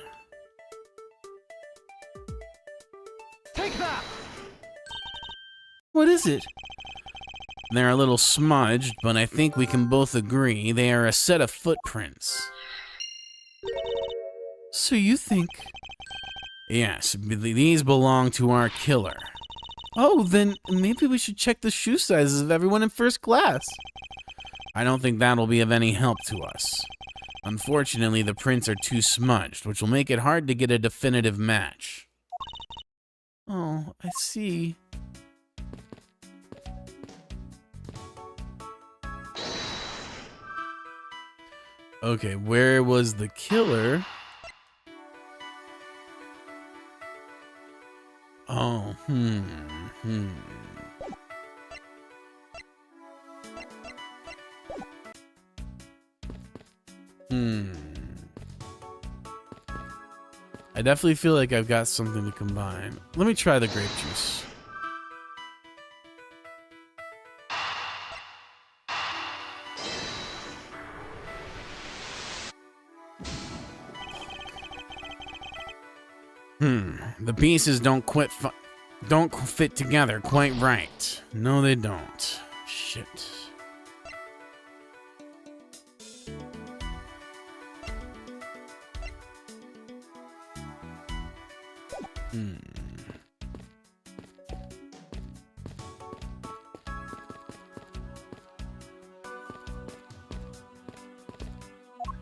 Take that! What is it? They're a little smudged, but I think we can both agree they are a set of footprints. So you think... Yes, these belong to our killer. Oh, then maybe we should check the shoe sizes of everyone in first class. I don't think that'll be of any help to us. Unfortunately, the prints are too smudged, which will make it hard to get a definitive match. Oh, I see. Okay, where was the killer? Oh, I definitely feel like I've got something to combine. Let me try the grape juice. The pieces don't fit together quite right. No, they don't. Shit.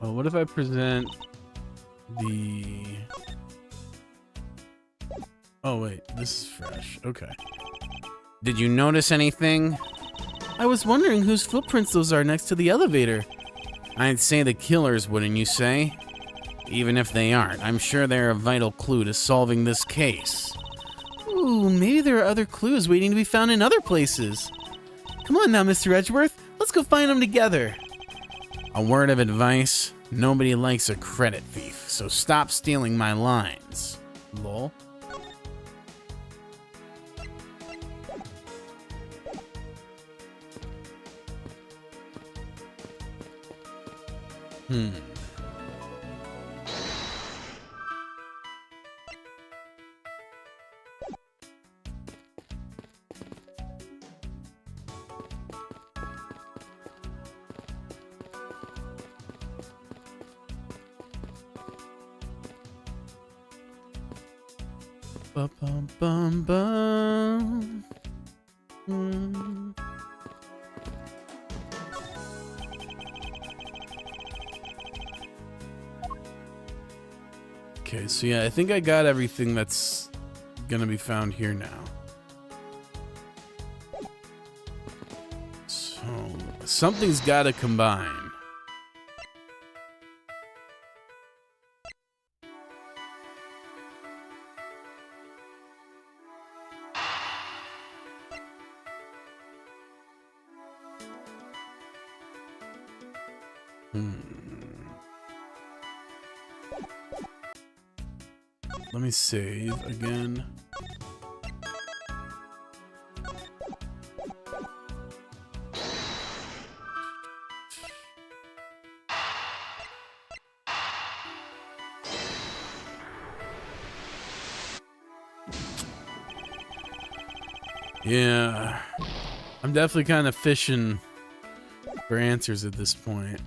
Oh, what if I present the... Oh, wait, this is fresh. Okay. Did you notice anything? I was wondering whose footprints those are next to the elevator. I'd say the killers, wouldn't you say? Even if they aren't, I'm sure they're a vital clue to solving this case. Ooh, maybe there are other clues waiting to be found in other places. Come on now, Mr. Edgeworth. Let's go find them together. A word of advice, nobody likes a credit thief, so stop stealing my lines. Lol. Ba-bum-bum-bum. Okay, so yeah, I think I got everything that's gonna be found here now. So, something's gotta combine. Let me save again. Yeah, I'm definitely kind of fishing for answers at this point.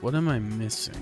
What am I missing?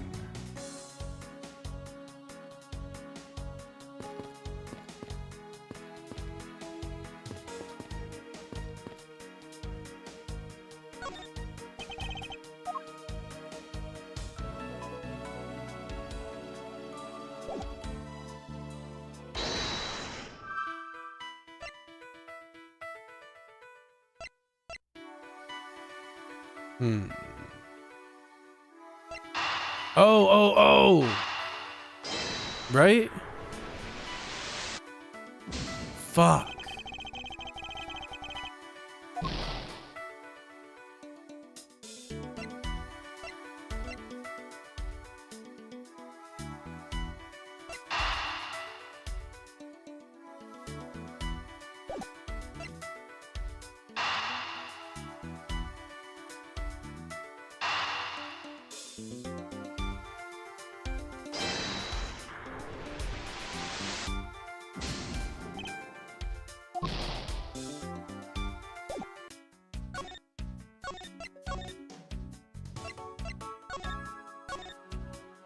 Oh. Right? Fuck.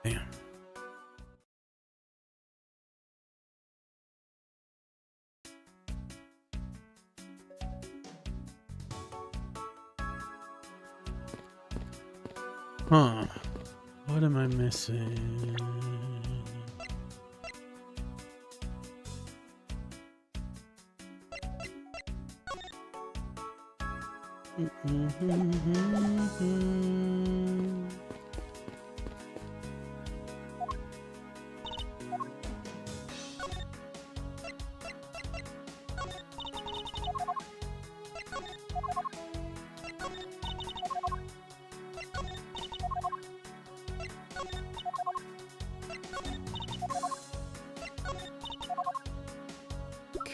Damn. Huh. What am I missing?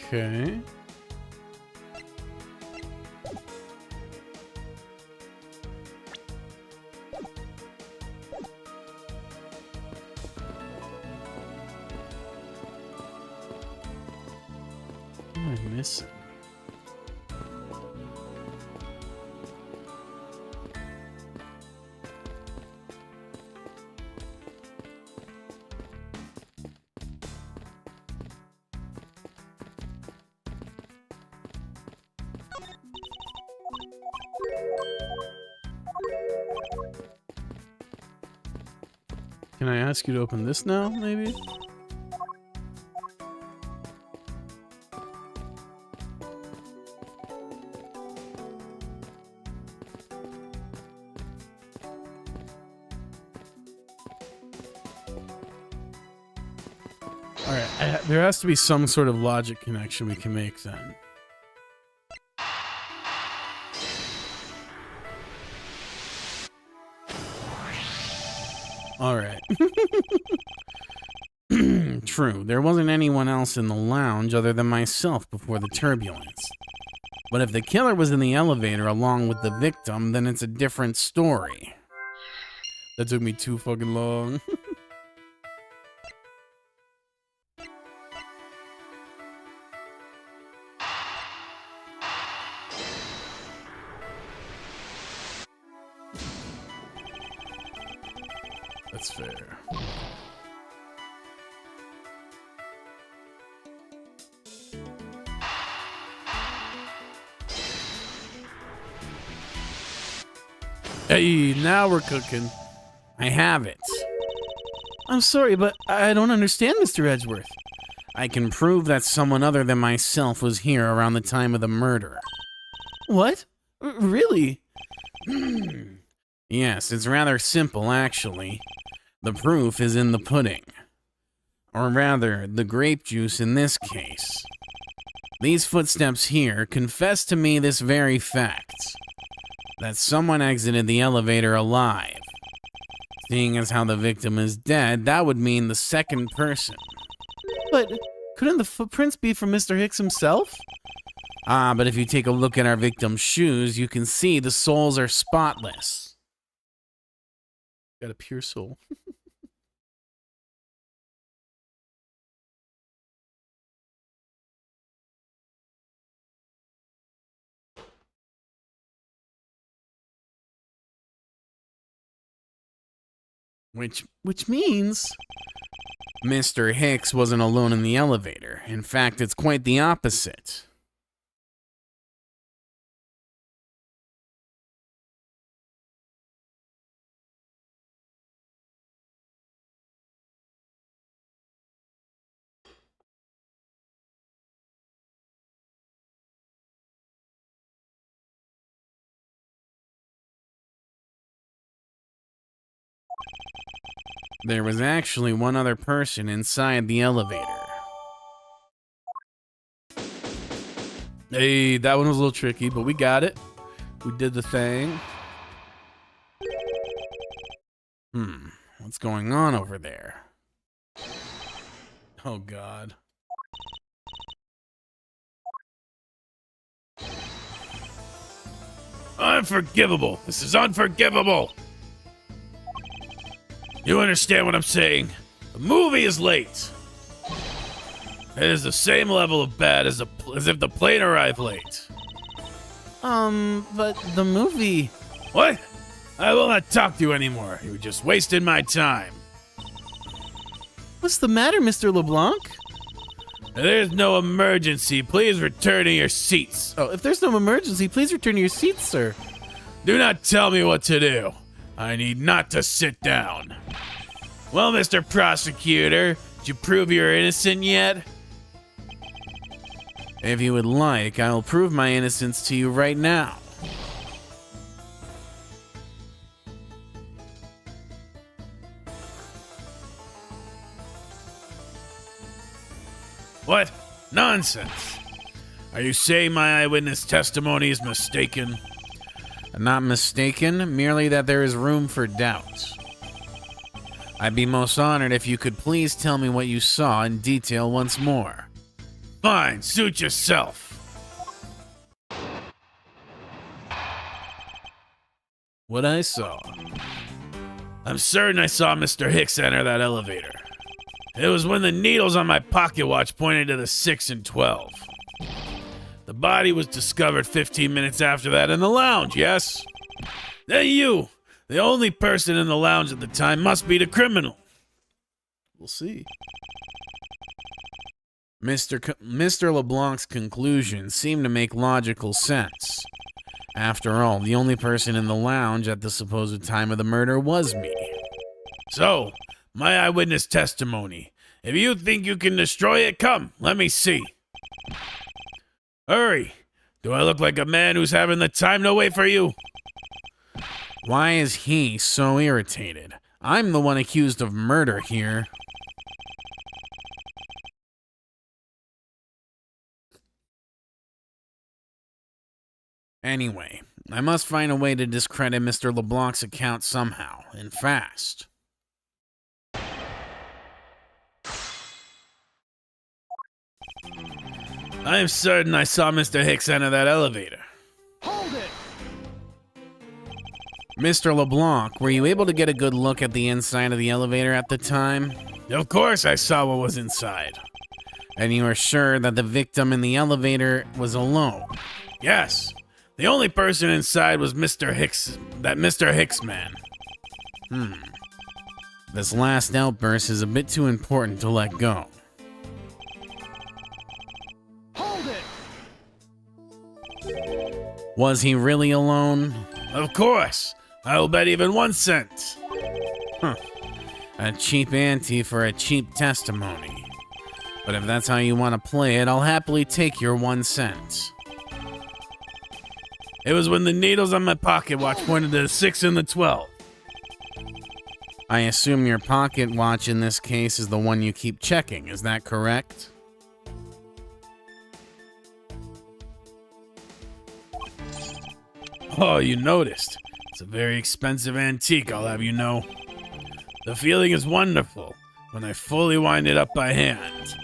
Okay. What am I missing? Can I ask you to open this now, maybe? Alright, there has to be some sort of logic connection we can make then. Alright. True, there wasn't anyone else in the lounge other than myself before the turbulence. But if the killer was in the elevator along with the victim, then it's a different story. That took me too fucking long. That's fair. Hey, now we're cooking. I have it. I'm sorry, but I don't understand, Mr. Edgeworth. I can prove that someone other than myself was here around the time of the murder. What? Really? Yes, it's rather simple, actually. The proof is in the pudding. Or rather, the grape juice in this case. These footsteps here confess to me this very fact. That someone exited the elevator alive. Seeing as how the victim is dead, that would mean the second person. But couldn't the footprints be from Mr. Hicks himself? Ah, but if you take a look at our victim's shoes, you can see the soles are spotless. Got a pure soul. Which means Mr. Hicks wasn't alone in the elevator. In fact, it's quite the opposite. There was actually one other person inside the elevator. Hey, that one was a little tricky, but we got it. We did the thing. What's going on over there? Oh, God. Unforgivable. This is unforgivable. You understand what I'm saying? The movie is late. It is the same level of bad as if the plane arrived late. But the movie... What? I will not talk to you anymore. You just wasted my time. What's the matter, Mr. LeBlanc? There's no emergency. Please return to your seats. Oh, if there's no emergency, please return to your seats, sir. Do not tell me what to do. I need not to sit down. Well, Mr. Prosecutor, did you prove you're innocent yet? If you would like, I'll prove my innocence to you right now. What? Nonsense. Are you saying my eyewitness testimony is mistaken? Not mistaken, merely that there is room for doubt. I'd be most honored if you could please tell me what you saw in detail once more. Fine, suit yourself. What I saw. I'm certain I saw Mr. Hicks enter that elevator. It was when the needles on my pocket watch pointed to the 6 and 12. The body was discovered 15 minutes after that in the lounge, yes? Then you, the only person in the lounge at the time, must be the criminal. We'll see. Mr. LeBlanc's conclusions seem to make logical sense. After all, the only person in the lounge at the supposed time of the murder was me. So, my eyewitness testimony. If you think you can destroy it, come, let me see. Hurry. Do I look like a man who's having the time to wait for you? Why is he so irritated? I'm the one accused of murder here. Anyway, I must find a way to discredit Mr. LeBlanc's account somehow, and fast. I am certain I saw Mr. Hicks enter that elevator. Hold it! Mr. LeBlanc, were you able to get a good look at the inside of the elevator at the time? Of course I saw what was inside. And you are sure that the victim in the elevator was alone? Yes. The only person inside was Mr. Hicks, that Mr. Hicks man. This last outburst is a bit too important to let go. Hold it! Was he really alone? Of course. I will bet even 1 cent. A cheap ante for a cheap testimony. But if that's how you want to play it, I'll happily take your 1 cent. It was when the needles on my pocket watch pointed to the 6 and the 12. I assume your pocket watch in this case is the one you keep checking, is that correct? Oh, you noticed. It's a very expensive antique, I'll have you know. The feeling is wonderful when I fully wind it up by hand.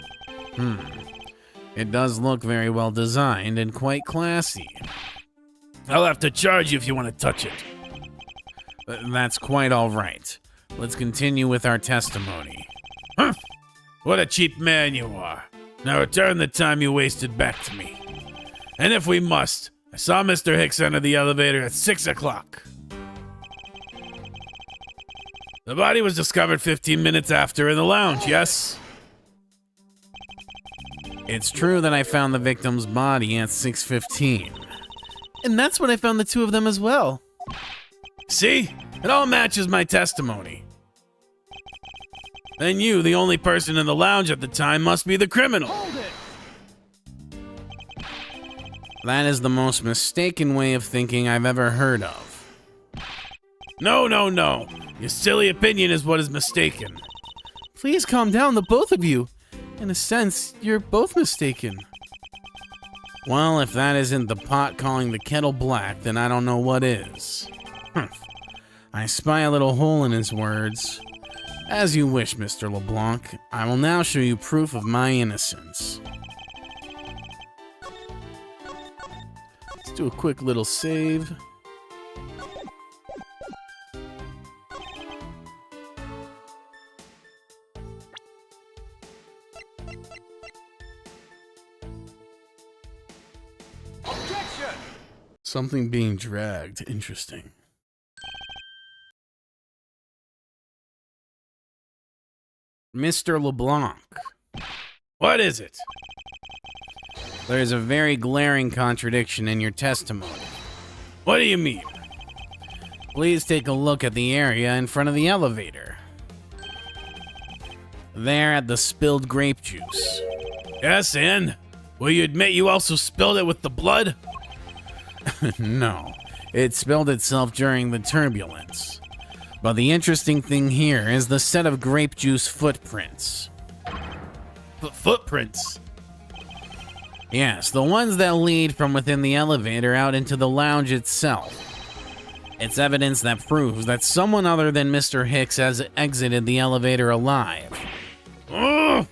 It does look very well designed and quite classy. I'll have to charge you if you want to touch it. That's quite all right. Let's continue with our testimony. Huh? What a cheap man you are. Now return the time you wasted back to me. And if we must, I saw Mr. Hicks enter the elevator at 6 o'clock. The body was discovered 15 minutes after in the lounge, yes? It's true that I found the victim's body at 6:15. And that's when I found the two of them as well. See? It all matches my testimony. Then you, the only person in the lounge at the time, must be the criminal. Hold it! That is the most mistaken way of thinking I've ever heard of. No, no, no. Your silly opinion is what is mistaken. Please calm down, the both of you. In a sense, you're both mistaken. Well, if that isn't the pot calling the kettle black, then I don't know what is. I spy a little hole in his words. As you wish, Mr. LeBlanc. I will now show you proof of my innocence. Let's do a quick little save. Objection! Something being dragged. Interesting. Mr. LeBlanc, What is it? there is a very glaring contradiction in your testimony. What do you mean? Please take a look at the area in front of the elevator. There at the spilled grape juice. Yes, and? Will you admit you also spilled it with the blood? No, it spilled itself during the turbulence. But the interesting thing here is the set of grape juice footprints. Footprints? Yes, the ones that lead from within the elevator out into the lounge itself. It's evidence that proves that someone other than Mr. Hicks has exited the elevator alive. Ugh!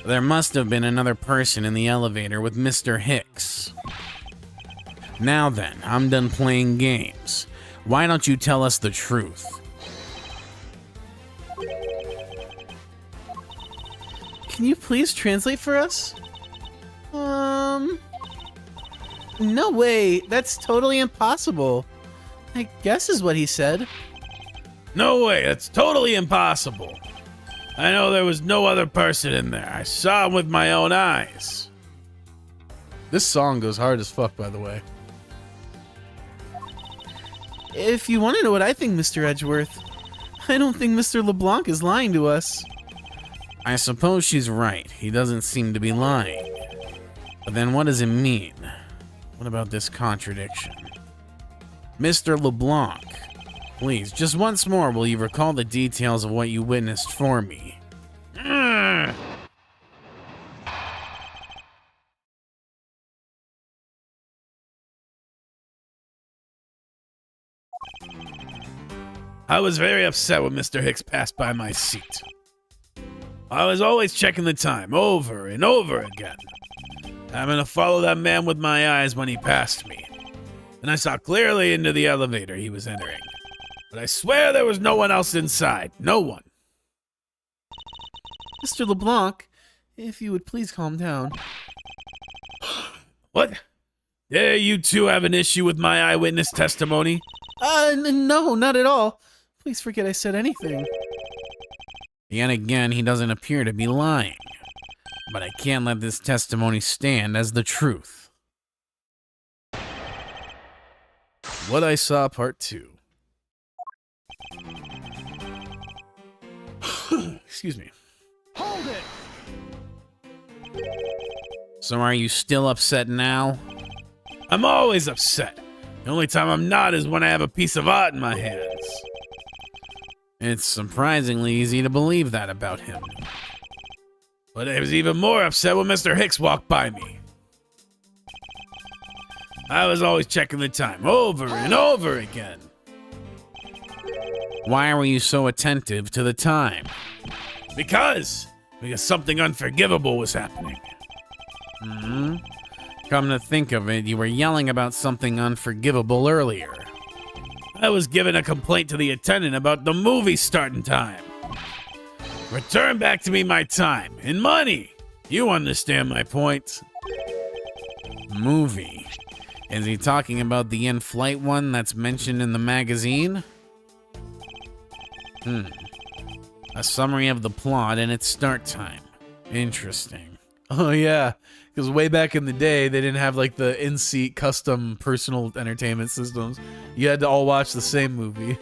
There must have been another person in the elevator with Mr. Hicks. Now then, I'm done playing games. Why don't you tell us the truth? Can you please translate for us? No way. That's totally impossible. I guess is what he said. No way, that's totally impossible. I know there was no other person in there. I saw him with my own eyes. This song goes hard as fuck, by the way. If you want to know what I think, Mr. Edgeworth, I don't think Mr. LeBlanc is lying to us. I suppose she's right. He doesn't seem to be lying. But then what does it mean? What about this contradiction? Mr. LeBlanc, please, just once more, will you recall the details of what you witnessed for me? Mm. I was very upset when Mr. Hicks passed by my seat. I was always checking the time over and over again, having to follow that man with my eyes when he passed me. And I saw clearly into the elevator he was entering. But I swear there was no one else inside. No one. Mr. LeBlanc, if you would please calm down. What? Yeah, you two have an issue with my eyewitness testimony? No, not at all. Please forget I said anything. Yet again, he doesn't appear to be lying. But I can't let this testimony stand as the truth. What I Saw Part 2. Excuse me. Hold it! So are you still upset now? I'm always upset. The only time I'm not is when I have a piece of art in my hands. It's surprisingly easy to believe that about him. But I was even more upset when Mr. Hicks walked by me. I was always checking the time over and over again. Why were you so attentive to the time? Because something unforgivable was happening. Come to think of it, you were yelling about something unforgivable earlier. I was given a complaint to the attendant about the movie starting time. Return back to me my time and money. You understand my point. Movie? Is he talking about the in-flight one that's mentioned in the magazine? A summary of the plot and its start time. Interesting. Oh, yeah. Because way back in the day, they didn't have like the in-seat custom personal entertainment systems. You had to all watch the same movie.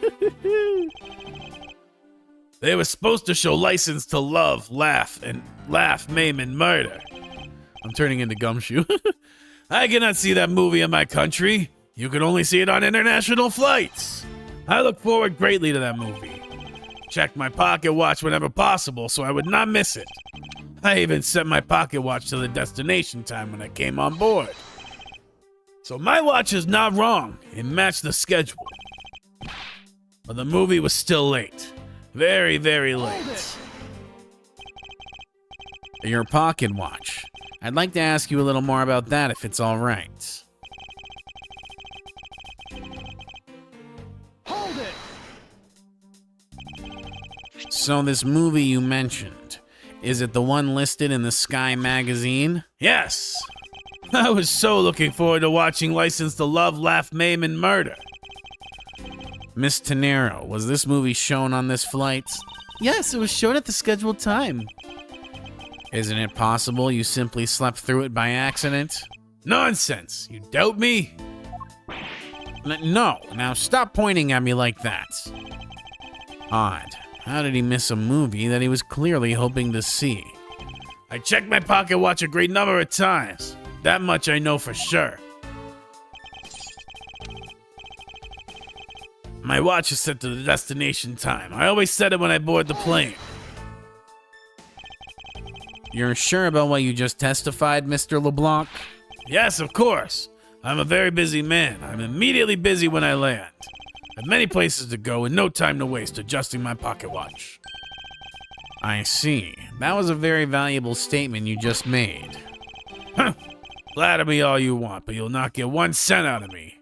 They were supposed to show License to Love, Laugh, Maim, and Murder. I'm turning into Gumshoe. I cannot see that movie in my country. You can only see it on international flights. I look forward greatly to that movie. Check my pocket watch whenever possible so I would not miss it. I even set my pocket watch to the destination time when I came on board. So my watch is not wrong. It matched the schedule. But the movie was still late. Very, very late. Your pocket watch. I'd like to ask you a little more about that if it's all right. Hold it! So this movie you mentioned, is it the one listed in the Sky magazine? Yes. I was so looking forward to watching License to Love, Laugh, Maim, and Murder. Miss Tenero, was this movie shown on this flight? Yes, it was shown at the scheduled time. Isn't it possible you simply slept through it by accident? Nonsense. You doubt me? No, now stop pointing at me like that. Odd. How did he miss a movie that he was clearly hoping to see? I checked my pocket watch a great number of times. That much I know for sure. My watch is set to the destination time. I always set it when I board the plane. You're sure about what you just testified, Mr. LeBlanc? Yes, of course. I'm a very busy man. I'm immediately busy when I land. I have many places to go and no time to waste adjusting my pocket watch. I see. That was a very valuable statement you just made. Flatter me all you want, but you'll not get 1 cent out of me.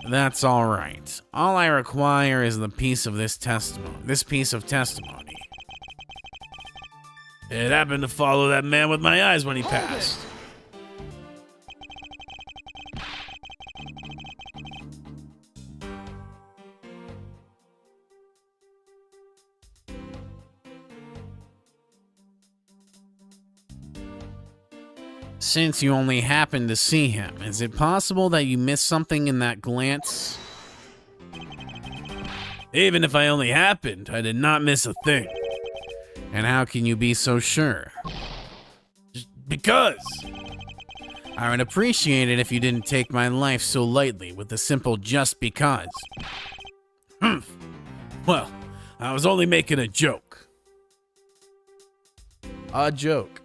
That's all right. All I require is this piece of testimony. It happened to follow that man with my eyes when he passed. Since you only happened to see him, is it possible that you missed something in that glance? Even if I only happened, I did not miss a thing. And how can you be so sure? Just because. I would appreciate it if you didn't take my life so lightly with the simple just because. Well, I was only making a joke. A joke.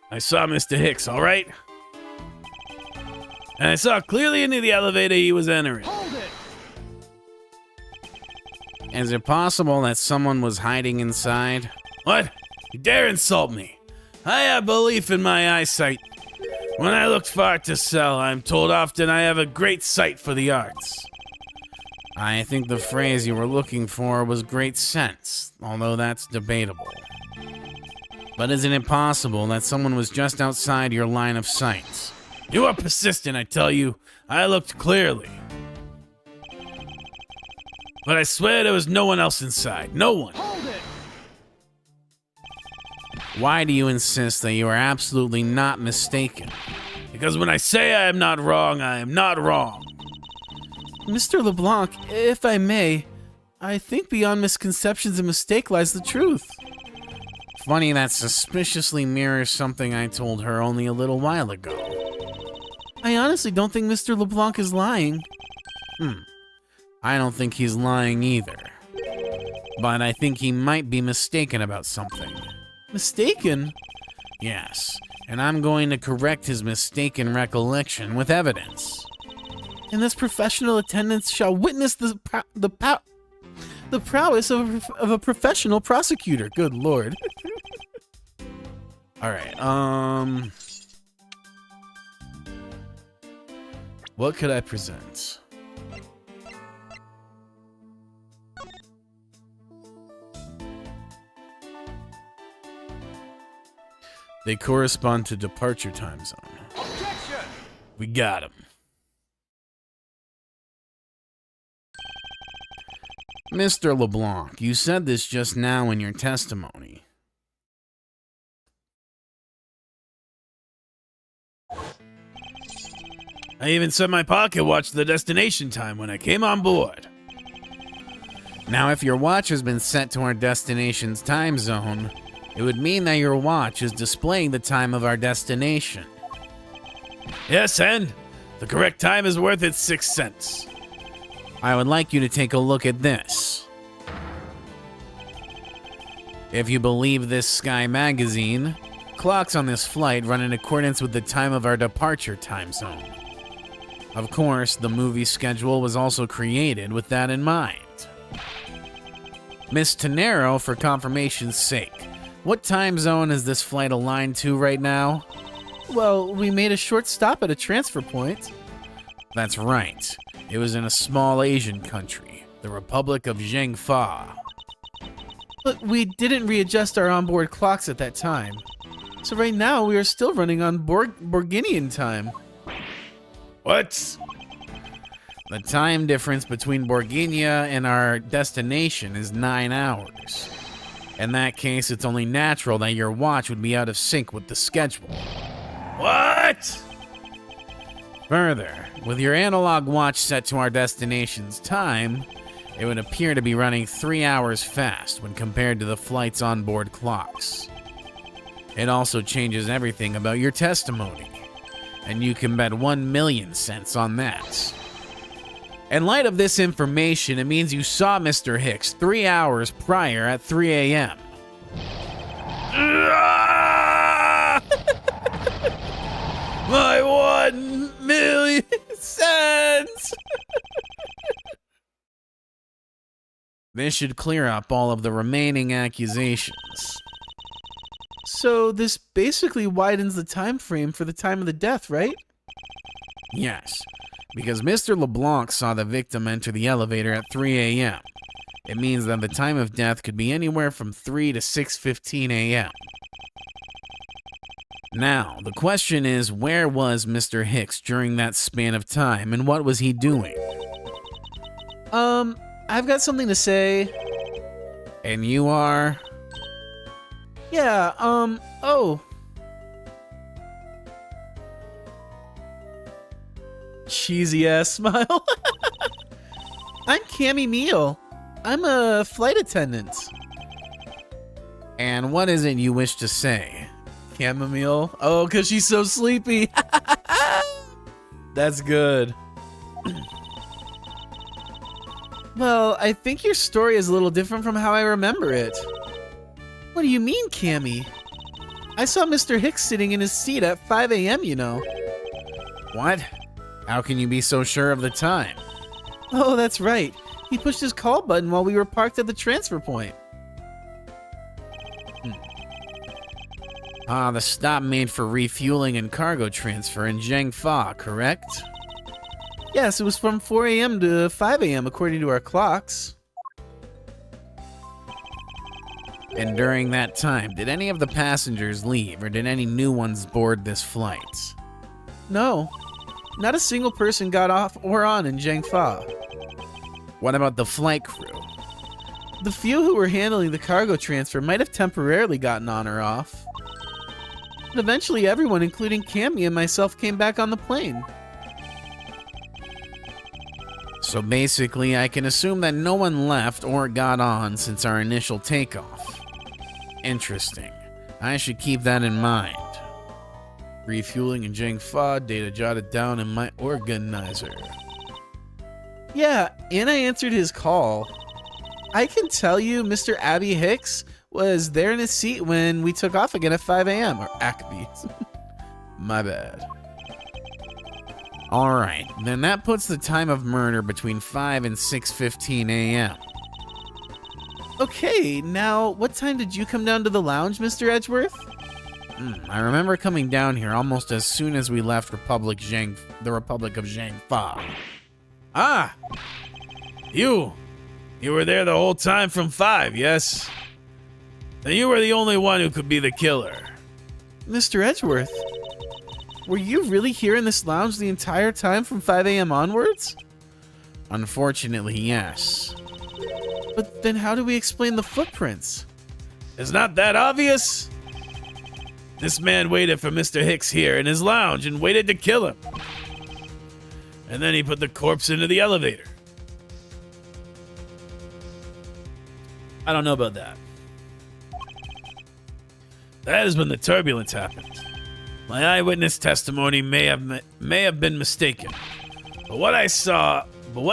I saw Mr. Hicks, all right? And I saw clearly into the elevator he was entering. Hold it! Is it possible that someone was hiding inside? What? You dare insult me? I have belief in my eyesight. When I look far to sell, I'm told often I have a great sight for the arts. I think the phrase you were looking for was great sense, although that's debatable. But isn't it possible that someone was just outside your line of sight? You are persistent, I tell you. I looked clearly. But I swear there was no one else inside. No one. Hold it! Why do you insist that you are absolutely not mistaken? Because when I say I am not wrong, I am not wrong. Mr. LeBlanc, if I may, I think beyond misconceptions and mistake lies the truth. Funny that suspiciously mirrors something I told her only a little while ago. I honestly don't think Mr. LeBlanc is lying. I don't think he's lying either. But I think he might be mistaken about something. Mistaken? Yes, and I'm going to correct his mistaken recollection with evidence. And this professional attendance shall witness the prowess of a professional prosecutor. Good lord. Alright, What could I present? they correspond to departure time zone. Objection! We got him. Mr. LeBlanc, you said this just now in your testimony. I even set my pocket watch to the destination time when I came on board. Now, if your watch has been set to our destination's time zone, it would mean that your watch is displaying the time of our destination. Yes, and the correct time is worth its 6 cents. I would like you to take a look at this. If you believe this Sky magazine, clocks on this flight run in accordance with the time of our departure time zone. Of course, the movie schedule was also created with that in mind. Miss Tenero, for confirmation's sake, what time zone is this flight aligned to right now? Well, we made a short stop at a transfer point. That's right. It was in a small Asian country, the Republic of Zhengfa. But we didn't readjust our onboard clocks at that time. So right now we are still running on Borginian time. What? The time difference between Borginia and our destination is 9 hours. In that case, it's only natural that your watch would be out of sync with the schedule. What? Further, with your analog watch set to our destination's time, it would appear to be running 3 hours fast when compared to the flight's onboard clocks. It also changes everything about your testimony, and you can bet 1,000,000 cents on that. In light of this information, it means you saw Mr. Hicks 3 hours prior at 3 a.m. My 1,000,000 cents! This should clear up all of the remaining accusations. So this basically widens the time frame for the time of the death, right? Yes, because Mr. LeBlanc saw the victim enter the elevator at 3 a.m. It means that the time of death could be anywhere from 3 to 6:15 a.m. Now, the question is, where was Mr. Hicks during that span of time, and what was he doing? I've got something to say. And you are? Yeah, oh. Cheesy ass smile. I'm Cammy Meal. I'm a flight attendant. And what is it you wish to say? Chamomile? Oh, because she's so sleepy. That's good. Well, I think your story is a little different from how I remember it. What do you mean, Cammy? I saw Mr. Hicks sitting in his seat at 5 a.m., you know. What? How can you be so sure of the time? Oh, that's right. He pushed his call button while we were parked at the transfer point. The stop made for refueling and cargo transfer in Zhengfa, correct? Yes, it was from 4 a.m. to 5 a.m. according to our clocks. And during that time, did any of the passengers leave or did any new ones board this flight? No, not a single person got off or on in Zhangfa. What about the flight crew? The few who were handling the cargo transfer might have temporarily gotten on or off. But eventually everyone, including Cammy and myself, came back on the plane. So basically, I can assume that no one left or got on since our initial takeoff. Interesting. I should keep that in mind. Refueling in Zhangfa, data jotted down in my organizer. Yeah, and I answered his call. I can tell you Mr. Abby Hicks was there in his seat when we took off again at 5 a.m. or Acme. My bad. Alright, then that puts the time of murder between 5 and 6:15 a.m. Okay, now what time did you come down to the lounge, Mr. Edgeworth? I remember coming down here almost as soon as we left the Republic of Zhangfa. Ah! You were there the whole time from 5, yes? Then you were the only one who could be the killer. Mr. Edgeworth, were you really here in this lounge the entire time from 5 a.m. onwards? Unfortunately, yes. But then how do we explain the footprints? It's not that obvious. This man waited for Mr. Hicks here in his lounge and waited to kill him. And then he put the corpse into the elevator. I don't know about that. That is when the turbulence happened. My eyewitness testimony may have been mistaken. But what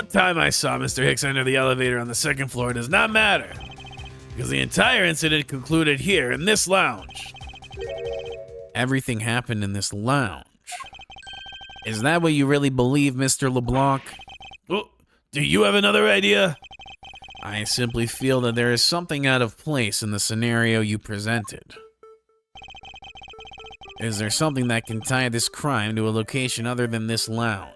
time I saw Mr. Hicks enter the elevator on the second floor does not matter. Because the entire incident concluded here in this lounge. Everything happened in this lounge. Is that what you really believe, Mr. LeBlanc? Well, do you have another idea? I simply feel that there is something out of place in the scenario you presented. Is there something that can tie this crime to a location other than this lounge?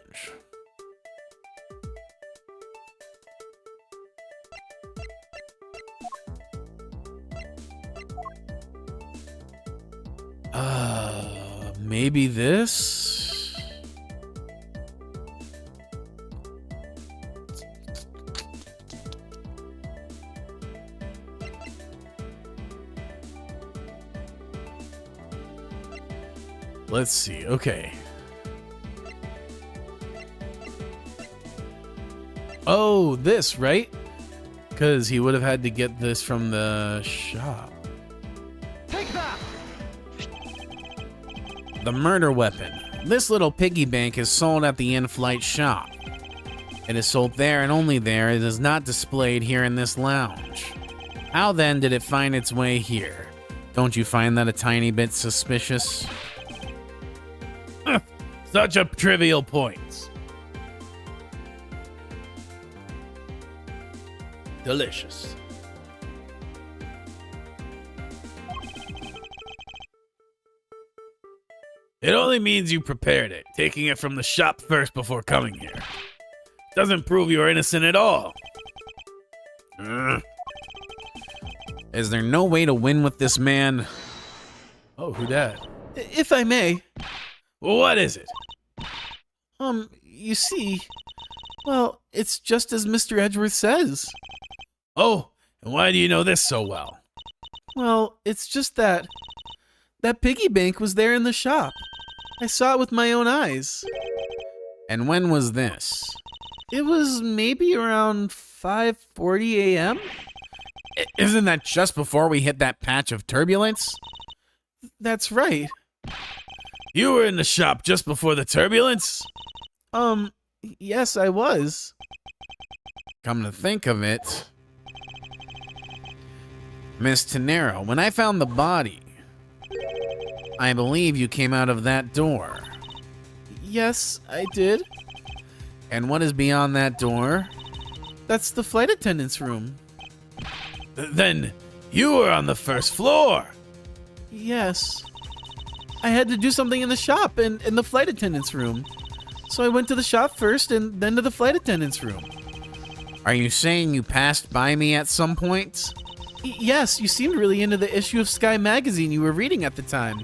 Maybe this? Let's see. Okay. Oh, this, right? Because he would have had to get this from the shop. Take that! The murder weapon. This little piggy bank is sold at the in-flight shop. It is sold there and only there. It is not displayed here in this lounge. How then did it find its way here? Don't you find that a tiny bit suspicious? Such a trivial point. Delicious. It only means you prepared it, taking it from the shop first before coming here. Doesn't prove you're innocent at all. Is there no way to win with this man? Oh, who dat? If I may, Well, what is it? you see, well, it's just as Mr. Edgeworth says. Oh, and why do you know this so well? Well, it's just that piggy bank was there in the shop. I saw it with my own eyes. And when was this? It was maybe around 5:40 a.m. Isn't that just before we hit that patch of turbulence? That's right. You were in the shop just before the turbulence? Yes, I was. Come to think of it, Miss Tenero, when I found the body, I believe you came out of that door. Yes, I did. And what is beyond that door? That's the flight attendant's room. Then you were on the first floor. Yes. I had to do something in the shop and in the flight attendant's room. So I went to the shop first and then to the flight attendant's room. Are you saying you passed by me at some point? Yes, you seemed really into the issue of Sky magazine you were reading at the time.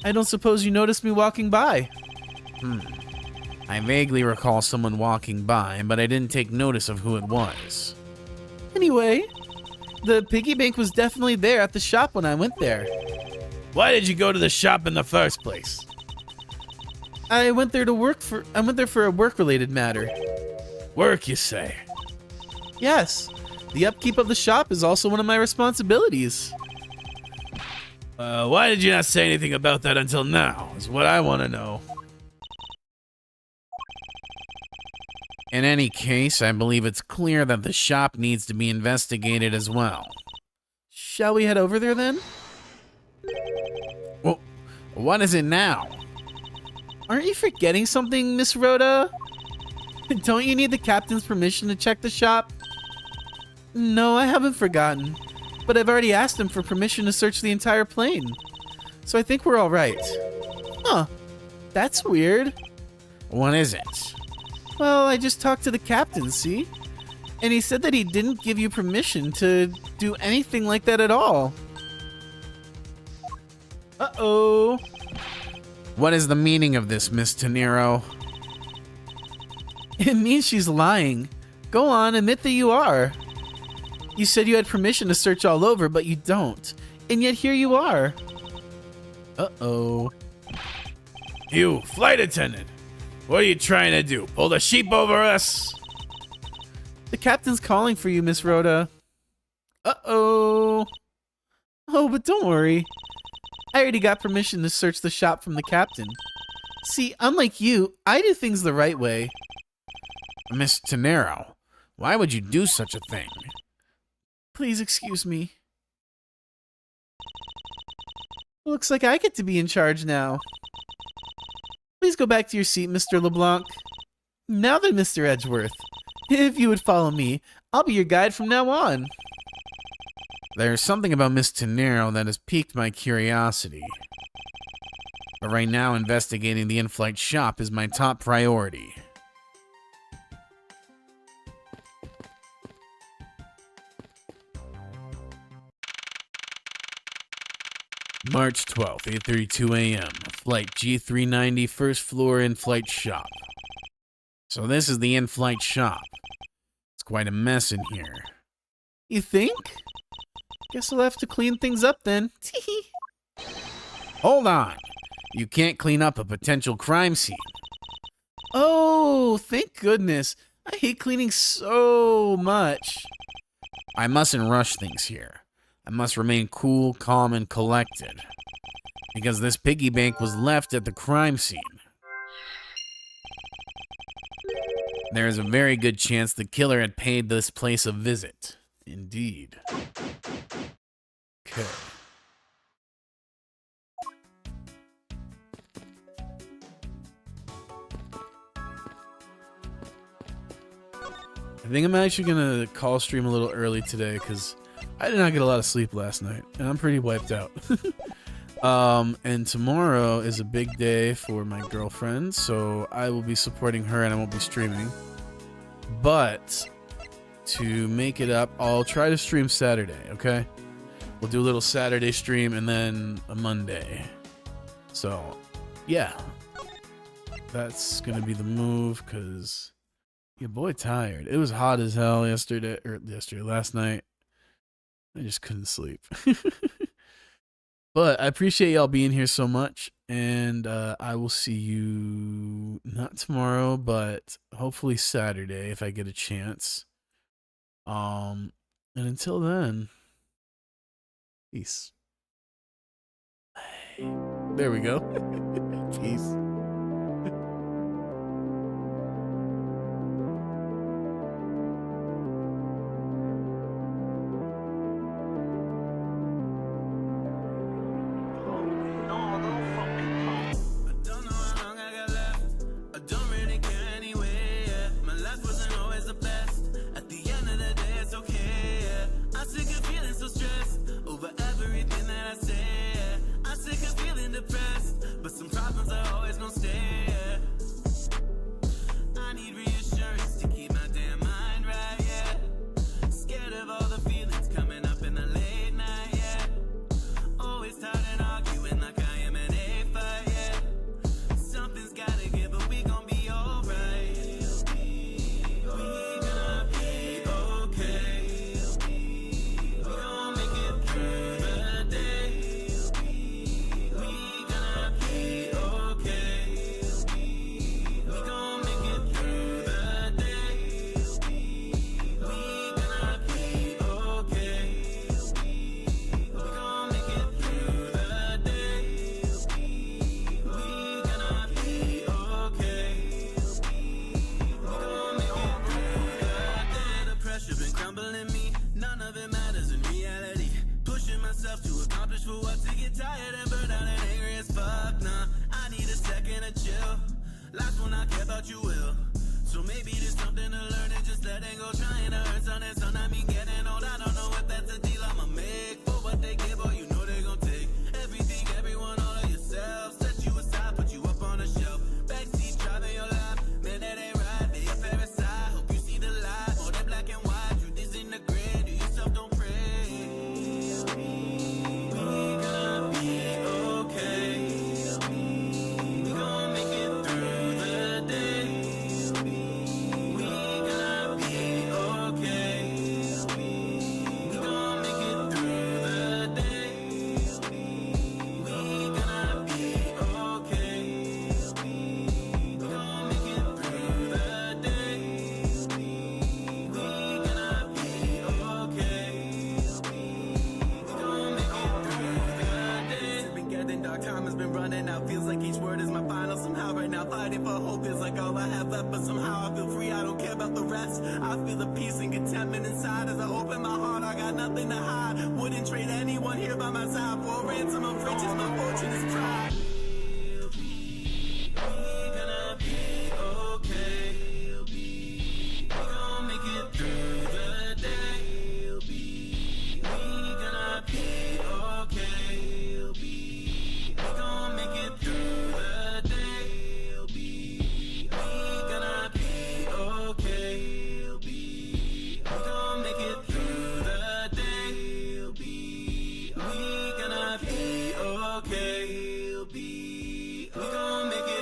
I don't suppose you noticed me walking by. I vaguely recall someone walking by, but I didn't take notice of who it was. Anyway, the piggy bank was definitely there at the shop when I went there. Why did you go to the shop in the first place? I went there for a work-related matter. Work, you say? Yes, the upkeep of the shop is also one of my responsibilities. Why did you not say anything about that until now, is what I want to know. In any case, I believe it's clear that the shop needs to be investigated as well. Shall we head over there then? Well, what is it now? Aren't you forgetting something, Miss Rhoda? Don't you need the captain's permission to check the shop? No, I haven't forgotten. But I've already asked him for permission to search the entire plane. So I think we're all right. Huh. That's weird. What is it? Well, I just talked to the captain, see? And he said that he didn't give you permission to do anything like that at all. Uh-oh. What is the meaning of this, Miss Tenero? It means she's lying. Go on, admit that you are. You said you had permission to search all over, but you don't. And yet here you are. Uh-oh. You, flight attendant. What are you trying to do? Pull the sheep over us? The captain's calling for you, Miss Rhoda. Uh-oh. Oh, but don't worry. I already got permission to search the shop from the captain. See, unlike you, I do things the right way. Miss Tenero, why would you do such a thing? Please excuse me. Looks like I get to be in charge now. Please go back to your seat, Mr. LeBlanc. Now then, Mr. Edgeworth, if you would follow me, I'll be your guide from now on. There's something about Miss Tenero that has piqued my curiosity. But right now, investigating the in-flight shop is my top priority. March 12th, 8:32 a.m. Flight G390, first floor in-flight shop. So this is the in-flight shop. It's quite a mess in here. You think? Guess I'll have to clean things up then. Hold on! You can't clean up a potential crime scene. Oh, thank goodness. I hate cleaning so much. I mustn't rush things here. I must remain cool, calm, and collected. Because this piggy bank was left at the crime scene. There is a very good chance the killer had paid this place a visit. Indeed. Okay. I think I'm actually gonna call stream a little early today because I did not get a lot of sleep last night and I'm pretty wiped out. And tomorrow is a big day for my girlfriend, so I will be supporting her and I won't be streaming. But to make it up, I'll try to stream Saturday, okay? We'll do a little Saturday stream and then a Monday. So, yeah. That's gonna be the move because your boy tired. It was hot as hell last night. I just couldn't sleep. But I appreciate y'all being here so much, and I will see you not tomorrow, but hopefully Saturday if I get a chance. And until then, peace. There we go. Peace. But some problems are always myself to accomplish for what, to get tired and burn out and angry as fuck. Nah, I need a second to chill. Life will not care about you will. So maybe there's something to learn and just letting go, trying to earn something. Some I mean getting old, I don't know if that's a deal I'ma make. For what they give, or you know they gon' take everything, everyone, all of yourself. Set you aside, put you up on a shelf. Backseat driving your life, man, that ain't right. They a parasite, hope you see the light. More than black and white, truth is in the gray. Do yourself, don't pray. We gonna be okay. We gon' make it through the day. We gonna be okay. We gon' make it through the day. We gonna be okay. We gon' make it through the day. We gonna be okay. We gon' make it through the day. It's been getting dark, time has been running out. Feels like each word is my final somehow. Right now fighting for hope is like all I have left. But somehow I feel free, I don't care about the rest. I feel the peace and contentment inside as I open my heart. I got nothing to hide. Wouldn't trade anyone here by my side for a ransom of riches. My fortune is pride.